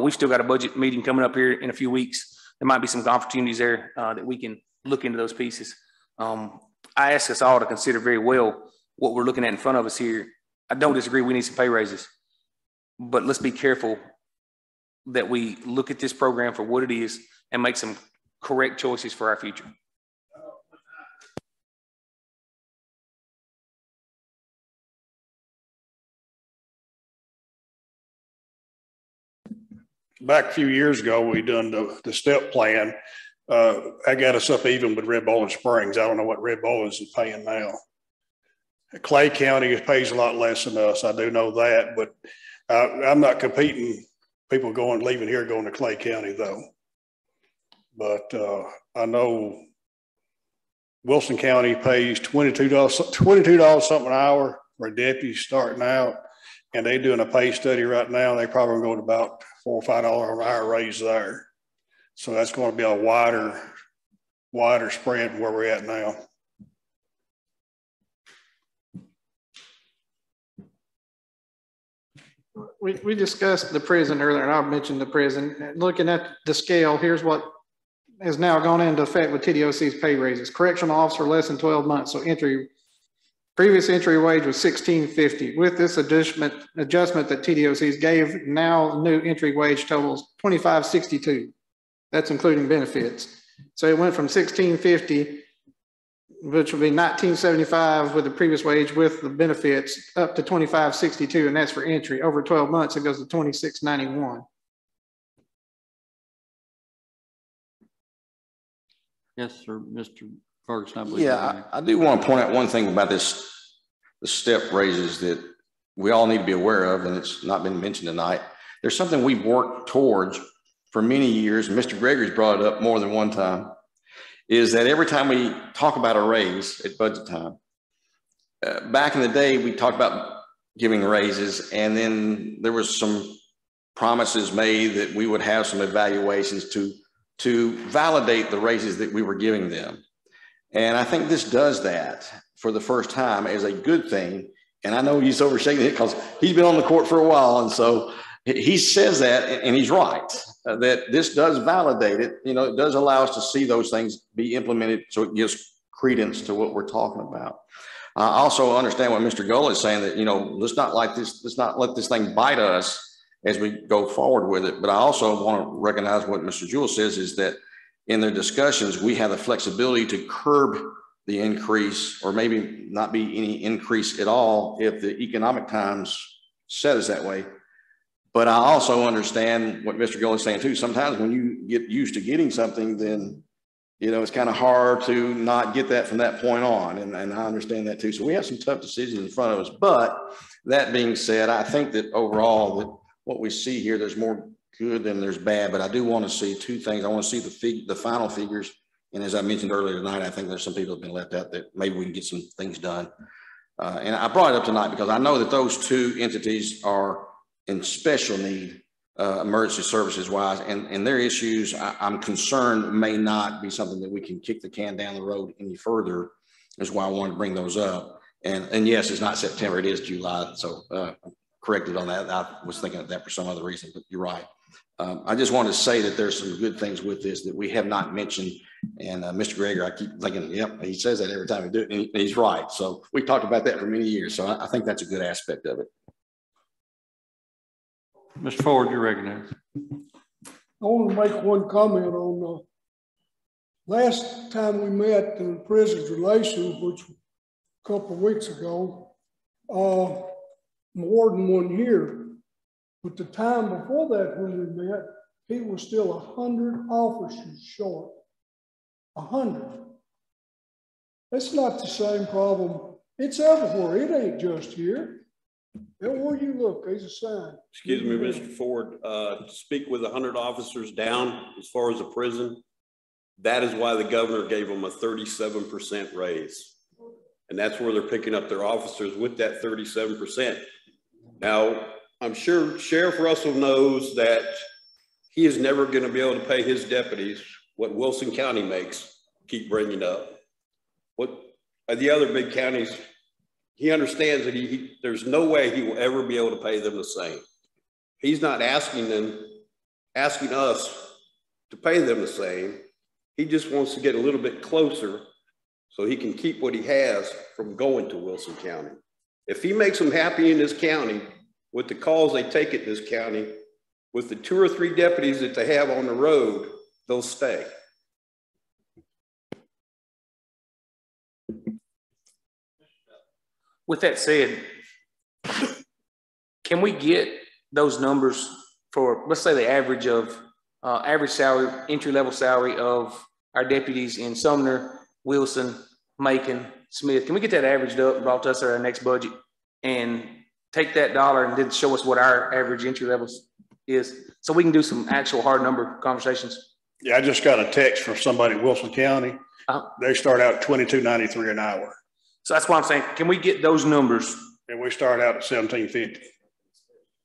We've still got a budget meeting coming up here in a few weeks. There might be some opportunities there that we can look into those pieces. I ask us all to consider very well what we're looking at in front of us here. I don't disagree. We need some pay raises, but let's be careful that we look at this program for what it is and make some correct choices for our future. Back a few years ago, we done the step plan. I got us up even with Red Bowling Springs. I don't know what Red Bowling is paying now. Clay County pays a lot less than us. I do know that, but I'm not competing. People leaving here, going to Clay County though. But I know Wilson County pays $22 something an hour for a deputy starting out. And they're doing a pay study right now. They probably going to about $4 or $5 an hour raise there. So that's going to be a wider spread than where we're at now. We discussed the prison earlier, and I mentioned the prison. Looking at the scale, here's what has now gone into effect with TDOC's pay raises. Correctional officer less than 12 months, so previous entry wage was $16.50. With this adjustment that TDOC's gave, now new entry wage totals $25.62. That's including benefits. So it went from $16.50, which would be $19.75 with the previous wage with the benefits, up to $25.62, and that's for entry. Over 12 months, it goes to $26.91. Yes, sir, Mr. Ferguson, I believe. Yeah, I do want to point out one thing about the step raises that we all need to be aware of, and it's not been mentioned tonight. There's something we've worked towards for many years, and Mr. Gregory's brought it up more than one time, is that every time we talk about a raise at budget time, back in the day, we talked about giving raises, and then there was some promises made that we would have some evaluations to validate the raises that we were giving them. And I think this does that for the first time as a good thing. And I know he's overshaking it because he's been on the court for a while. And so he says that, and he's right, that this does validate it. You know, it does allow us to see those things be implemented. So it gives credence to what we're talking about. I also understand what Mr. Gull is saying, that, you know, let's not let this thing bite us as we go forward with it. But I also want to recognize what Mr. Jewell says, is that in their discussions, we have the flexibility to curb the increase, or maybe not be any increase at all if the economic times set us that way. But I also understand what Mr. Gull is saying too. Sometimes when you get used to getting something, then you know, it's kind of hard to not get that from that point on. And I understand that too. So we have some tough decisions in front of us. But that being said, I think that overall that what we see here, there's more good than there's bad. But I do want to see two things. I want to see the final figures. And as I mentioned earlier tonight, I think there's some people that have been left out that maybe we can get some things done. And I brought it up tonight because I know that those two entities are in special need, emergency services wise, and their issues, I'm concerned may not be something that we can kick the can down the road any further. Is why I wanted to bring those up. And yes, it's not September, it is July. So I'm corrected on that. I was thinking of that for some other reason, but you're right. I just want to say that there's some good things with this that we have not mentioned. And Mr. Greger, I keep thinking, yep, he says that every time we do it, and he's right. So we talked about that for many years. So I think that's a good aspect of it. Mr. Ford, you're recognized. I want to make one comment on last time we met in prisons relations, which was a couple of weeks ago, more than 1 year. But the time before that when we met, he was still 100 officers short. 100. That's not the same problem. It's everywhere. It ain't just here. Everywhere you look, there's a sign. Excuse me, Mr. Ford, to speak with 100 officers down as far as a prison, that is why the governor gave them a 37% raise. And that's where they're picking up their officers with that 37%. Now, I'm sure Sheriff Russell knows that he is never going to be able to pay his deputies what Wilson County makes, keep bringing up. What the other big counties, he understands that there's no way he will ever be able to pay them the same. He's not asking us to pay them the same. He just wants to get a little bit closer so he can keep what he has from going to Wilson County. If he makes them happy in this county with the calls they take at this county, with the 2 or 3 deputies that they have on the road, they'll stay. With that said, can we get those numbers for, let's say, the average of average salary, entry-level salary of our deputies in Sumner, Wilson, Macon, Smith? Can we get that averaged up and brought to us at our next budget and take that dollar and then show us what our average entry levels is so we can do some actual hard number conversations? Yeah, I just got a text from somebody in Wilson County. They start out at $22.93 an hour. So that's why I'm saying, can we get those numbers? And we start out at $17.50.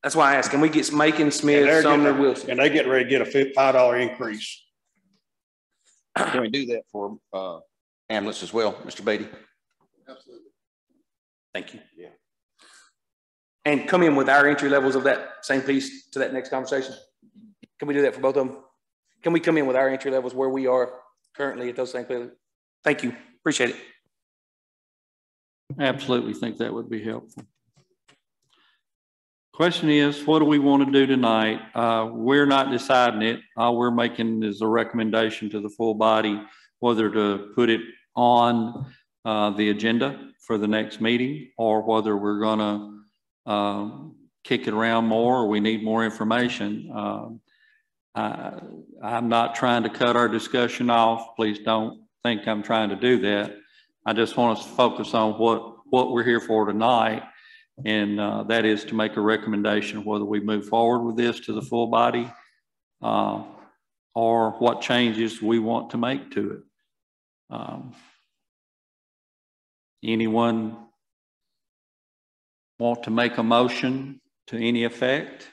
That's why I asked, can we get Macon, Smith, Sumner, Wilson? And they get ready to get a $5 increase. Can we do that for ambulance as well, Mr. Beatty? Absolutely. Thank you. Yeah. And come in with our entry levels of that same piece to that next conversation. Can we do that for both of them? Can we come in with our entry levels where we are currently at those same places? Thank you. Appreciate it. Absolutely think that would be helpful. Question is, what do we want to do tonight? We're not deciding it. All we're making is a recommendation to the full body, whether to put it on the agenda for the next meeting or whether we're going to kick it around more or we need more information. I'm not trying to cut our discussion off. Please don't think I'm trying to do that. I just want us to focus on what we're here for tonight. And that is to make a recommendation of whether we move forward with this to the full body or what changes we want to make to it. Anyone want to make a motion to any effect?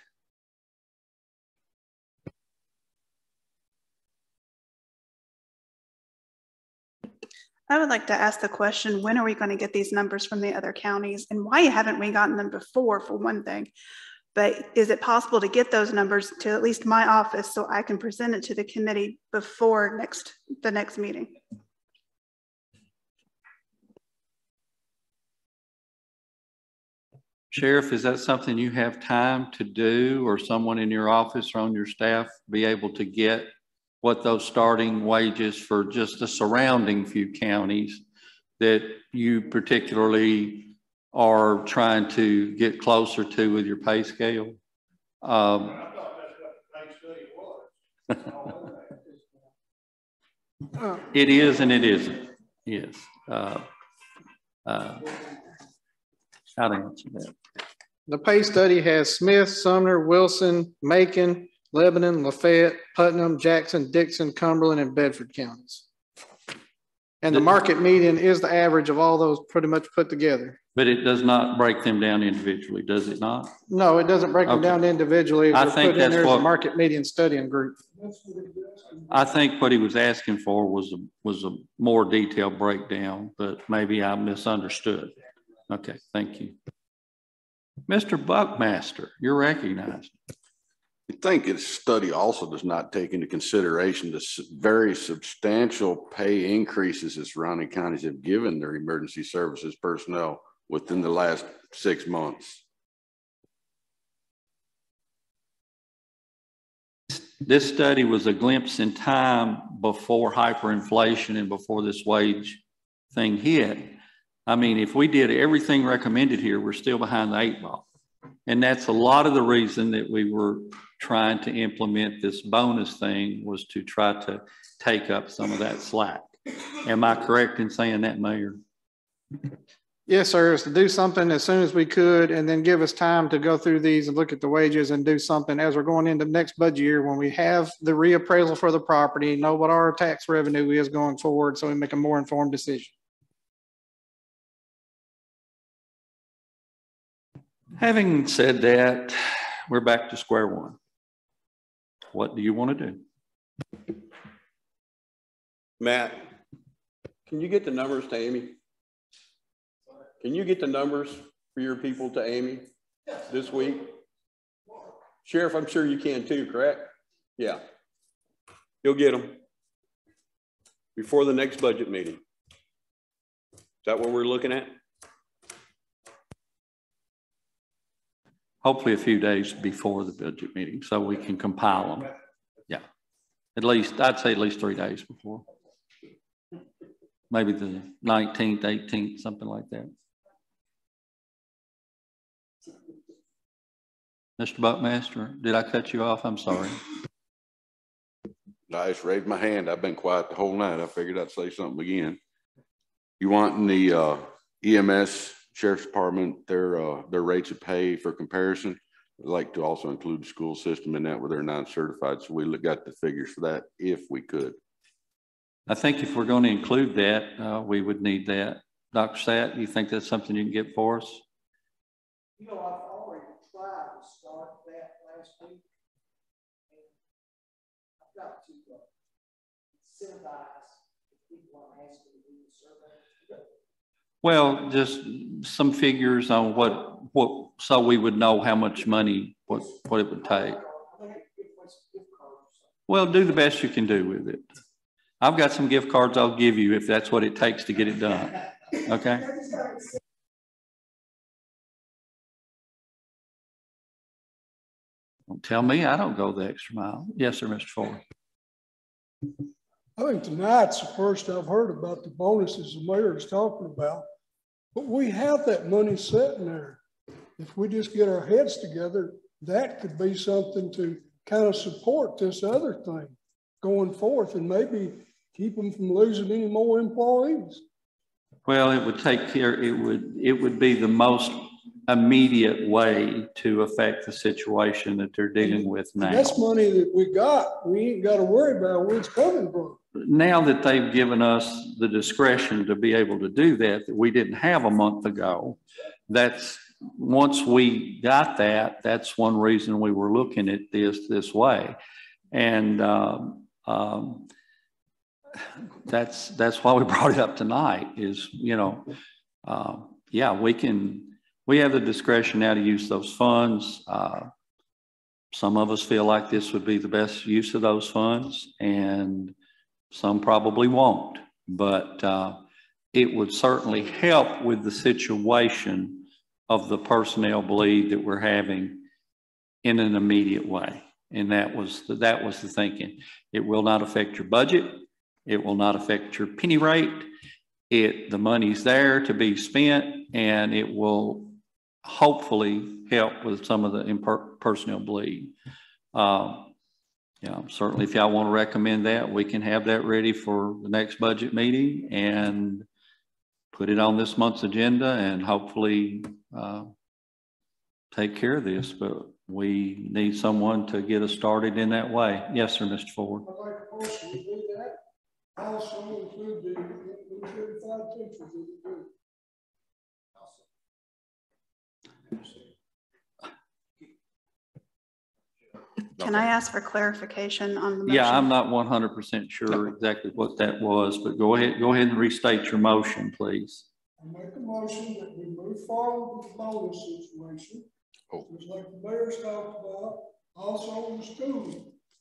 I would like to ask the question, when are we going to get these numbers from the other counties? And why haven't we gotten them before, for one thing? But is it possible to get those numbers to at least my office so I can present it to the committee before the next meeting? Sheriff, is that something you have time to do, or someone in your office or on your staff be able to get what those starting wages for just the surrounding few counties that you particularly are trying to get closer to with your pay scale? I thought that's what the pay study was. It is and it isn't. Yes. How to answer that? The pay study has Smith, Sumner, Wilson, Macon, Lebanon, Lafayette, Putnam, Jackson, Dixon, Cumberland, and Bedford counties. And the market median is the average of all those pretty much put together. But it does not break them down individually, does it not? No, it doesn't break them down individually. I think that's what what market median studying group. I think what he was asking for was a more detailed breakdown, but maybe I misunderstood. Okay, thank you. Mr. Buckmaster, you're recognized. I think its study also does not take into consideration the very substantial pay increases that surrounding counties have given their emergency services personnel within the last 6 months. This study was a glimpse in time before hyperinflation and before this wage thing hit. I mean, if we did everything recommended here, we're still behind the 8 ball. And that's a lot of the reason that we were trying to implement this bonus thing, was to try to take up some of that slack. Am I correct in saying that, Mayor? Yes, sir. Is to do something as soon as we could, and then give us time to go through these and look at the wages and do something as we're going into the next budget year when we have the reappraisal for the property, know what our tax revenue is going forward, so we make a more informed decision. Having said that, we're back to square one. What do you want to do? Matt, can you get the numbers to Amy? Can you get the numbers for your people to Amy this week? Sheriff, I'm sure you can too, correct? Yeah. You'll get them before the next budget meeting. Is that what we're looking at? Hopefully a few days before the budget meeting so we can compile them. Yeah, at least, I'd say at least 3 days before. Maybe the 19th, 18th, something like that. Mr. Buckmaster, did I cut you off? I'm sorry. I just raised my hand. I've been quiet the whole night. I figured I'd say something again. You want in the EMS Sheriff's Department, their rates of pay for comparison? I'd like to also include the school system in that where they're non-certified. So we got the figures for that if we could. I think if we're going to include that, we would need that. Dr. Satt, you think that's something you can get for us? You know, I've already tried to start that last week. And I've got to incentivize people I'm asking to do the survey. Well, just some figures on what so we would know how much money, what it would take. Well, do the best you can do with it. I've got some gift cards I'll give you if that's what it takes to get it done. Okay? Don't tell me I don't go the extra mile. Yes, sir, Mr. Ford. I think tonight's the first I've heard about the bonuses the mayor is talking about, but we have that money sitting there. If we just get our heads together, that could be something to kind of support this other thing going forth and maybe keep them from losing any more employees. Well, it would take care, it would be the most immediate way to affect the situation that they're dealing with now. That's money that we got. We ain't got to worry about where it's coming from. Now that they've given us the discretion to be able to do that we didn't have a month ago, that's, once we got that, that's one reason we were looking at this way. And that's why we brought it up tonight is, you know, yeah, we have the discretion now to use those funds. Some of us feel like this would be the best use of those funds, and some probably won't, but it would certainly help with the situation of the personnel bleed that we're having in an immediate way. And that was the thinking. It will not affect your budget. It will not affect your penny rate. The money's there to be spent, and it will hopefully help with some of the personnel bleed. Yeah, certainly if y'all want to recommend that, we can have that ready for the next budget meeting and put it on this month's agenda and hopefully take care of this, but we need someone to get us started in that way. Yes, sir, Mr. Ford. I'd like to personally do that. Also include the 35 teachers in the group. Can I ask for clarification on the motion? Yeah, I'm not 100% sure exactly what that was, but go ahead and restate your motion, please. I make a motion that we move forward with the bonus situation. Just like the mayor's talked about, also in the school,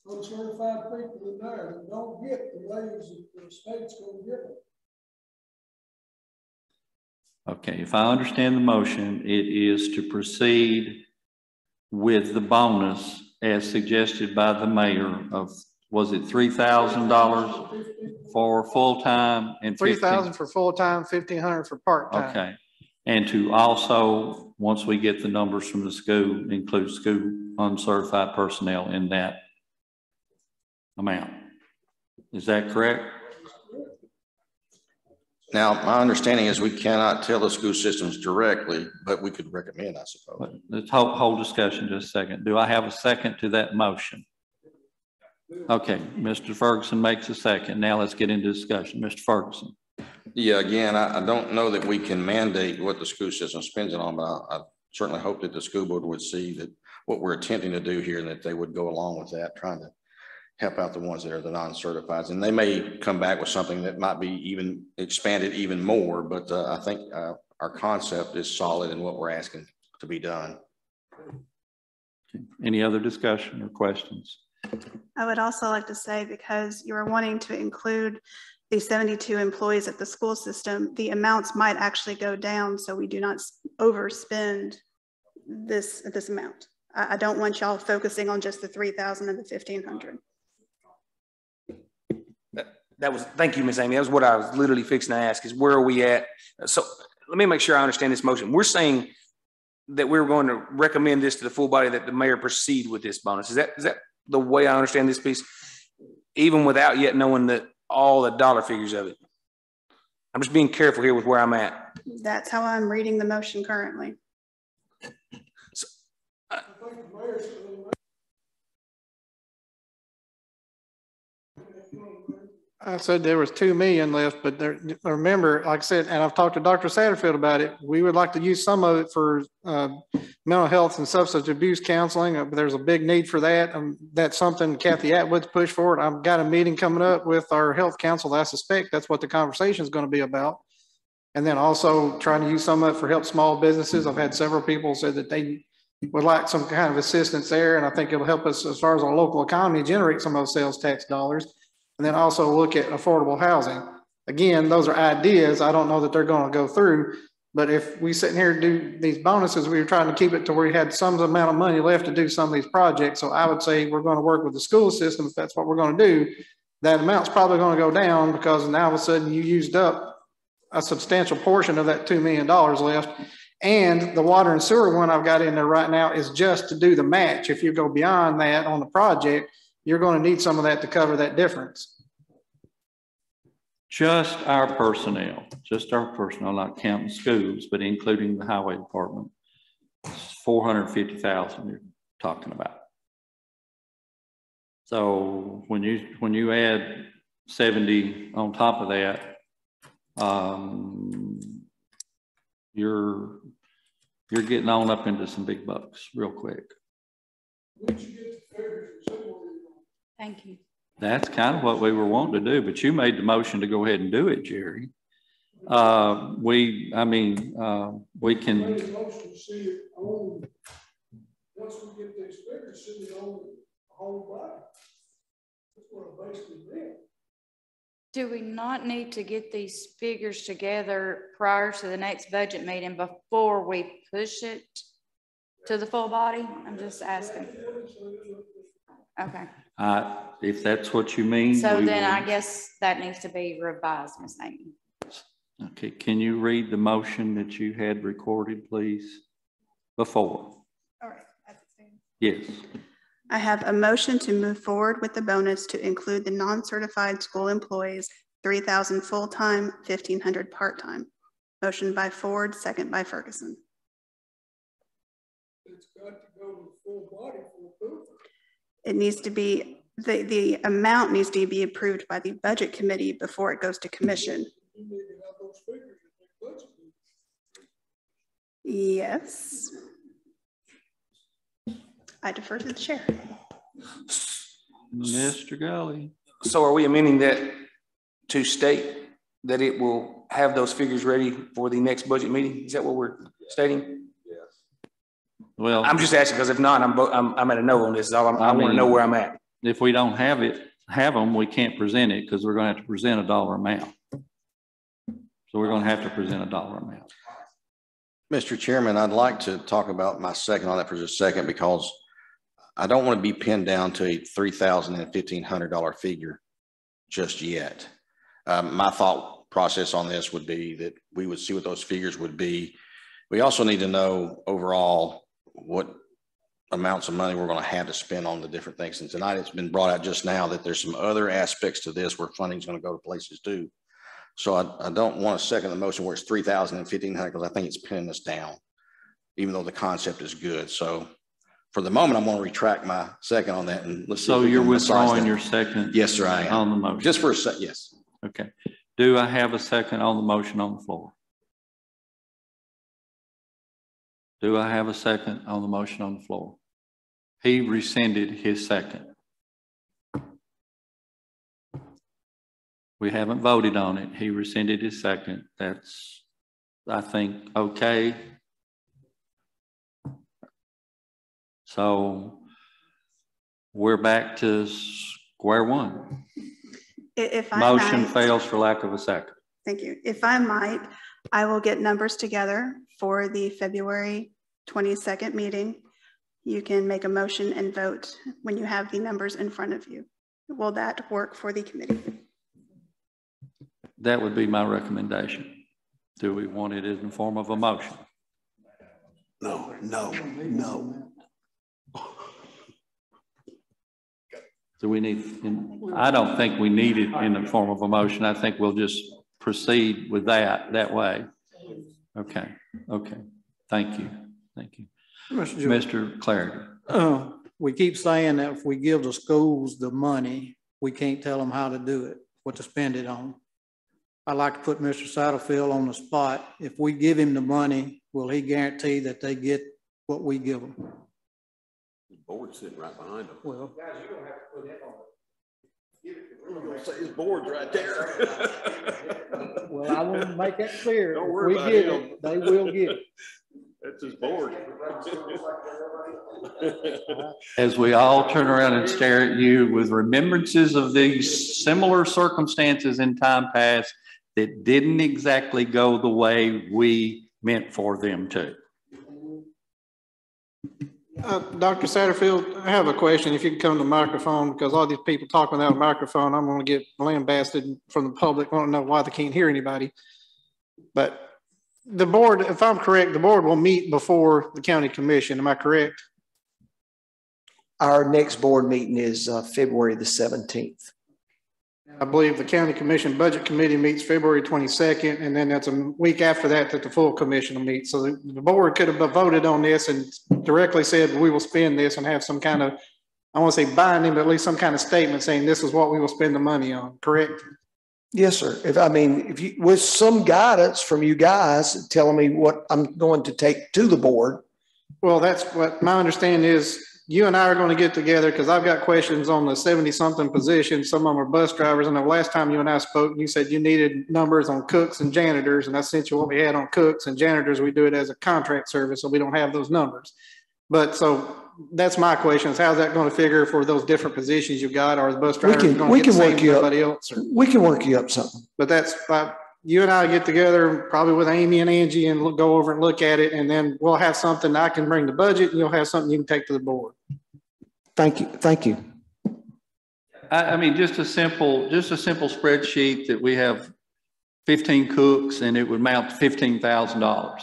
uncertified people in there that don't get the raise that the state's going to give them. Okay, if I understand the motion, it is to proceed with the bonus as suggested by the mayor of, was it $3,000 for full-time and $3,000 for full-time, $1,500 for part-time. Okay. And to also, once we get the numbers from the school, include school uncertified personnel in that amount. Is that correct? Now, my understanding is we cannot tell the school systems directly, but we could recommend, I suppose. But let's hold discussion just a second. Do I have a second to that motion? Okay, Mr. Ferguson makes a second. Now let's get into discussion. Mr. Ferguson. Yeah, again, I don't know that we can mandate what the school system spends it on, but I certainly hope that the school board would see that what we're attempting to do here and that they would go along with that, trying to help out the ones that are the non-certifieds. And they may come back with something that might be even expanded even more, but I think our concept is solid in what we're asking to be done. Any other discussion or questions? I would also like to say, because you are wanting to include the 72 employees at the school system, the amounts might actually go down so we do not overspend this amount. I don't want y'all focusing on just the 3,000 and the 1,500. Thank you, Ms. Amy. That was what I was literally fixing to ask, is where are we at? So let me make sure I understand this motion. We're saying that we're going to recommend this to the full body, that the mayor proceed with this bonus. Is that the way I understand this piece? Even without yet knowing that all the dollar figures of it. I'm just being careful here with where I'm at. That's how I'm reading the motion currently. So, I said there was 2 million left, but there, remember, like I said, and I've talked to Dr. Satterfield about it, we would like to use some of it for mental health and substance abuse counseling. But there's a big need for that. That's something Kathy Atwood's pushed forward. I've got a meeting coming up with our health council. I suspect that's what the conversation is going to be about. And then also trying to use some of it for help small businesses. I've had several people say that they would like some kind of assistance there. And I think it'll help us as far as our local economy generate some of those sales tax dollars. And then also look at affordable housing. Again, those are ideas. I don't know that they're going to go through, but if we sit here and do these bonuses, we were trying to keep it to where we had some amount of money left to do some of these projects. So I would say we're going to work with the school system. If that's what we're going to do, that amount's probably going to go down, because now all of a sudden you used up a substantial portion of that $2 million left. And the water and sewer one I've got in there right now is just to do the match. If you go beyond that on the project, you're going to need some of that to cover that difference. Just our personnel, not counting schools, but including the highway department. It's 450,000 you're talking about. So when you add 70 on top of that, you're getting on up into some big bucks real quick. Thank you. That's kind of what we were wanting to do, but you made the motion to go ahead and do it, Jerry. We can. Once we get these figures, see it on the whole body. That's what I basically meant. Do we not need to get these figures together prior to the next budget meeting before we push it to the full body? I'm just asking. Okay. If that's what you mean. So then I guess that needs to be revised, Ms. Amy. Okay, can you read the motion that you had recorded, please? Before. All right. Yes. I have a motion to move forward with the bonus to include the non-certified school employees, 3,000 full-time, 1,500 part-time. Motion by Ford, second by Ferguson. It's got to go to full body for approval. It needs to be, the amount needs to be approved by the budget committee before it goes to commission. You need to have those figures in the budget. Yes. I defer to the chair. Mr. Gully. So are we amending that to state that it will have those figures ready for the next budget meeting? Is that what we're stating? Well, I'm just asking because if not, I'm at a no on this. I want to know where I'm at. If we don't have them, we can't present it because we're going to have to present a dollar amount. So we're going to have to present a dollar amount. Mr. Chairman, I'd like to talk about my second on that for just a second because I don't want to be pinned down to a $3,000 and $1,500 figure just yet. My thought process on this would be that we would see what those figures would be. We also need to know overall what amounts of money we're going to have to spend on the different things. And tonight it's been brought out just now that there's some other aspects to this where funding is going to go to places too. So I don't want to second the motion where it's 3,000 and 1,500 because I think it's pinning us down, even though the concept is good. So for the moment, I'm going to retract my second on that. And let's see. So you're withdrawing your second? Yes, sir, I am. On the motion. Just for a sec, yes. Okay. Do I have a second on the motion on the floor? Do I have a second on the motion on the floor? He rescinded his second. We haven't voted on it. He rescinded his second. That's, I think, okay. So we're back to square one. If I Motion might, fails for lack of a second. thank you. If I might, I will get numbers together for the February 22nd meeting. You can make a motion and vote when you have the numbers in front of you. Will that work for the committee? That would be my recommendation. Do we want it in the form of a motion? No. Do we need, I don't think we need it in the form of a motion. I think we'll just proceed with that way. Okay. Thank you. Mr. Clarity. We keep saying that if we give the schools the money, we can't tell them how to do it, what to spend it on. I'd like to put Mr. Satterfield on the spot. If we give him the money, will he guarantee that they get what we give them? The board's sitting right behind him. Well, guys, you don't have to put that on. You're going to say his board's right there. well, I want to make that clear. Don't worry about it, they will get it. That's his board. As we all turn around and stare at you with remembrances of these similar circumstances in time past that didn't exactly go the way we meant for them to. Dr. Satterfield, I have a question. If you can come to the microphone, because all these people talking without a microphone, I'm going to get lambasted from the public. I don't know why they can't hear anybody. But the board, if I'm correct, the board will meet before the county commission. Am I correct? Our next board meeting is February the 17th. I believe the county commission budget committee meets February 22nd, and then that's a week after that the full commission will meet. So the board could have voted on this and directly said, we will spend this, and have some kind of, I want to say binding, but at least some kind of statement saying this is what we will spend the money on, correct? Yes, sir. If you, with some guidance from you guys telling me what I'm going to take to the board. Well, that's what my understanding is. You and I are going to get together because I've got questions on the 70-something positions. Some of them are bus drivers. And the last time you and I spoke, you said you needed numbers on cooks and janitors. And I sent you what we had on cooks and janitors. We do it as a contract service, so we don't have those numbers. But so that's my question: is how's that going to figure for those different positions you got? Or the bus drivers we can work you up. Else, or? We can work you up something. But that's you and I get together probably with Amy and Angie and go over and look at it, and then we'll have something I can bring to budget, and you'll have something you can take to the board. Thank you. I mean, just a simple spreadsheet that we have 15 cooks and it would amount to $15,000,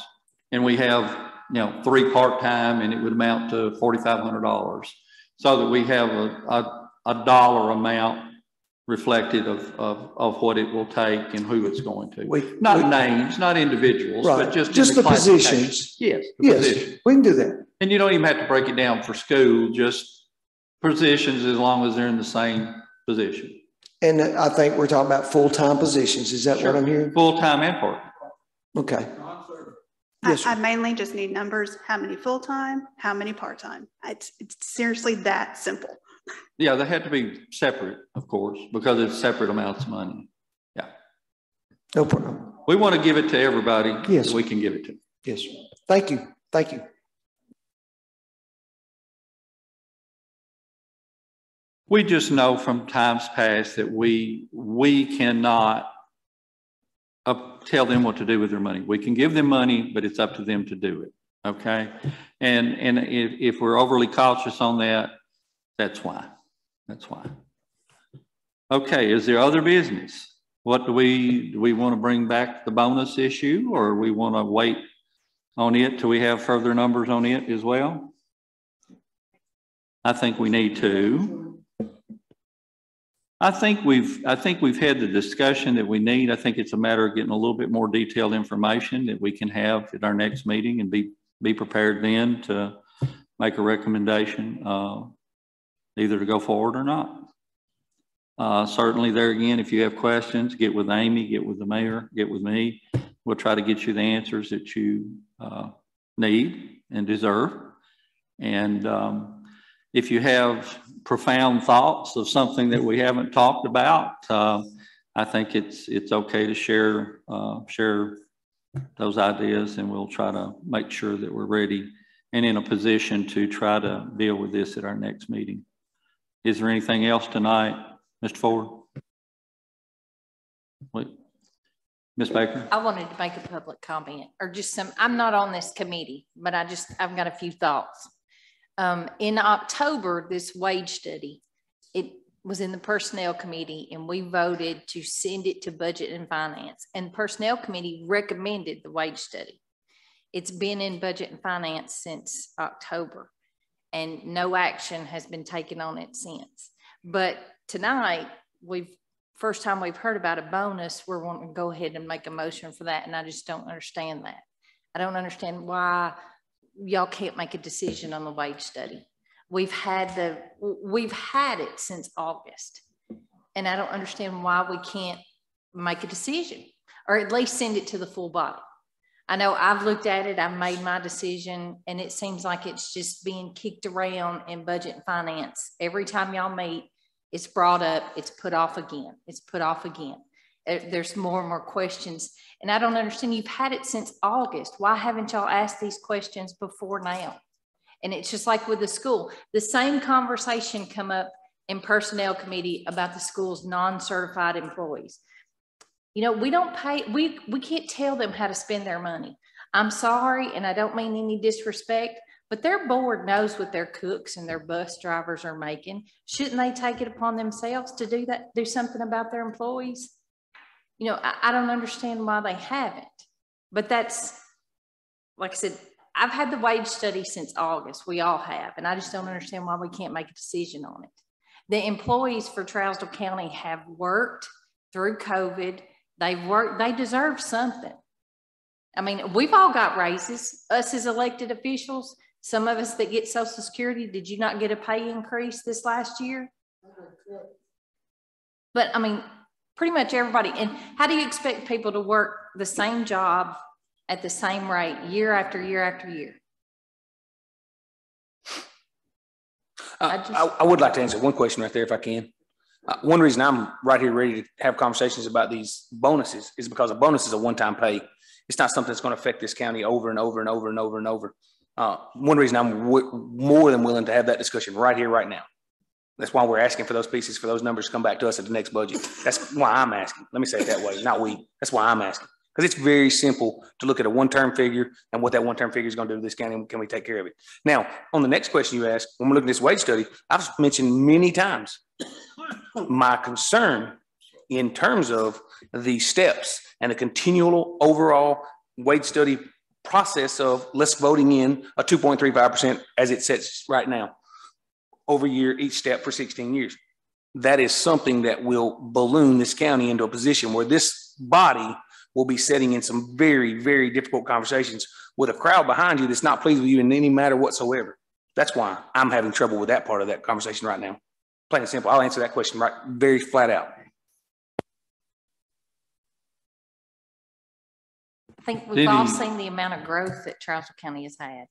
and we have 3 part-time and it would amount to $4,500. so that we have a dollar amount reflected of what it will take and who it's going to. Not names, not individuals, right. but just the positions. Yes, position. We can do that. And you don't even have to break it down for school, just positions as long as they're in the same position. And I think we're talking about full-time positions. Is that what I'm hearing? Full-time and part-time. Okay. Yes, I mainly just need numbers. How many full-time, how many part-time? It's seriously that simple. Yeah, they had to be separate, of course, because it's separate amounts of money. Yeah. No problem. We want to give it to everybody. Yes. We can give it to. Yes. Thank you. Thank you. We just know from times past that we cannot tell them what to do with their money. We can give them money, but it's up to them to do it. Okay. And if we're overly cautious on that, that's why. That's why. Okay. Is there other business? What do we want to bring back the bonus issue, or we want to wait on it till we have further numbers on it as well? I think we need to. I think we've had the discussion that we need. I think it's a matter of getting a little bit more detailed information that we can have at our next meeting and be prepared then to make a recommendation, either to go forward or not. Certainly there again, if you have questions, get with Amy, get with the mayor, get with me. We'll try to get you the answers that you need and deserve. And if you have profound thoughts of something that we haven't talked about, I think it's okay to share those ideas, and we'll try to make sure that we're ready and in a position to try to deal with this at our next meeting. Is there anything else tonight, Mr. Ford? Wait. Ms. Baker? I wanted to make a public comment, or just I'm not on this committee, but I've got a few thoughts. In October, this wage study, it was in the personnel committee, and we voted to send it to budget and finance, and personnel committee recommended the wage study. It's been in budget and finance since October, and no action has been taken on it since. But tonight, first time we've heard about a bonus, we're wanting to go ahead and make a motion for that, and I just don't understand that. I don't understand why y'all can't make a decision on the wage study. We've had it since August, and I don't understand why we can't make a decision, or at least send it to the full body. I know I've looked at it, I've made my decision, and it seems like it's just being kicked around in budget and finance. Every time y'all meet, it's brought up, it's put off again, it's put off again. There's more and more questions, and I don't understand. You've had it since August. Why haven't y'all asked these questions before now? And it's just like with the school, the same conversation come up in personnel committee about the school's non-certified employees. You know, we don't pay, we can't tell them how to spend their money. I'm sorry, and I don't mean any disrespect, but their board knows what their cooks and their bus drivers are making. Shouldn't they take it upon themselves to do something about their employees? You know, I don't understand why they haven't, but that's, like I said, I've had the wage study since August. We all have, and I just don't understand why we can't make a decision on it. The employees for Trousdale County have worked through COVID. They deserve something. I mean, we've all got raises, us as elected officials. Some of us that get Social Security, did you not get a pay increase this last year? But I mean, pretty much everybody. And how do you expect people to work the same job at the same rate year after year after year? I would like to answer one question right there if I can. One reason I'm right here ready to have conversations about these bonuses is because a bonus is a one-time pay. It's not something that's going to affect this county over and over and over and over and over. One reason I'm more than willing to have that discussion right here, right now. That's why we're asking for those pieces, for those numbers to come back to us at the next budget. That's why I'm asking. Let me say it that way, not we. That's why I'm asking. Because it's very simple to look at a one-term figure and what that one-term figure is going to do to this county, and can we take care of it? Now, on the next question you asked, when we're looking at this wage study, I've mentioned many times my concern in terms of the steps and the continual overall wage study process of let's voting in a 2.35% as it sits right now. over year, each step for 16 years. That is something that will balloon this county into a position where this body will be sitting in some very, very difficult conversations with a crowd behind you that's not pleased with you in any matter whatsoever. That's why I'm having trouble with that part of that conversation right now. Plain and simple. I'll answer that question right, very flat out. I think we've all seen the amount of growth that Charleston County has had.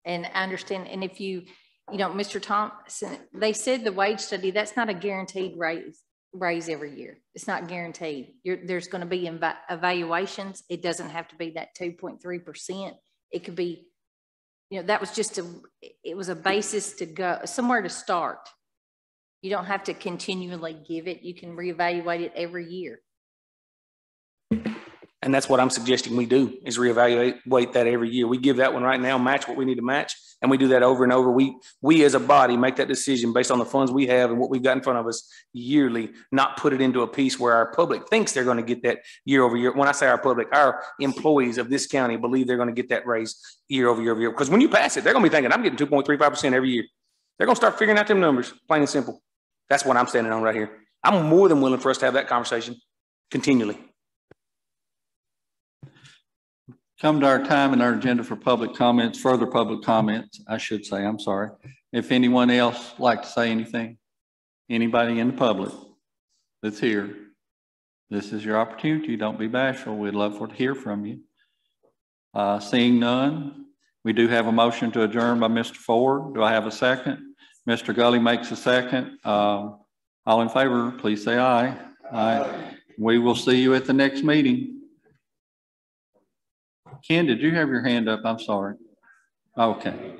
And I understand, and if you know, Mr. Thompson, they said the wage study, that's not a guaranteed raise every year. It's not guaranteed. There's going to be evaluations. It doesn't have to be that 2.3%. It could be, you know, that was just it was a basis to go, somewhere to start. You don't have to continually give it. You can reevaluate it every year. And that's what I'm suggesting we do, is reevaluate that every year. We give that one right now, match what we need to match, and we do that over and over. We as a body make that decision based on the funds we have and what we've got in front of us yearly, not put it into a piece where our public thinks they're going to get that year over year. When I say our public, our employees of this county believe they're going to get that raise year over year over year. Because when you pass it, they're going to be thinking, I'm getting 2.35% every year. They're going to start figuring out them numbers, plain and simple. That's what I'm standing on right here. I'm more than willing for us to have that conversation continually. Come to our time and our agenda for public comments, further public comments, I should say, I'm sorry. If anyone else like to say anything, anybody in the public that's here, this is your opportunity. Don't be bashful. We'd love to hear from you. Seeing none, we do have a motion to adjourn by Mr. Ford. Do I have a second? Mr. Gully makes a second. All in favor, please say aye. Aye. We will see you at the next meeting. Ken, did you have your hand up? I'm sorry. Okay.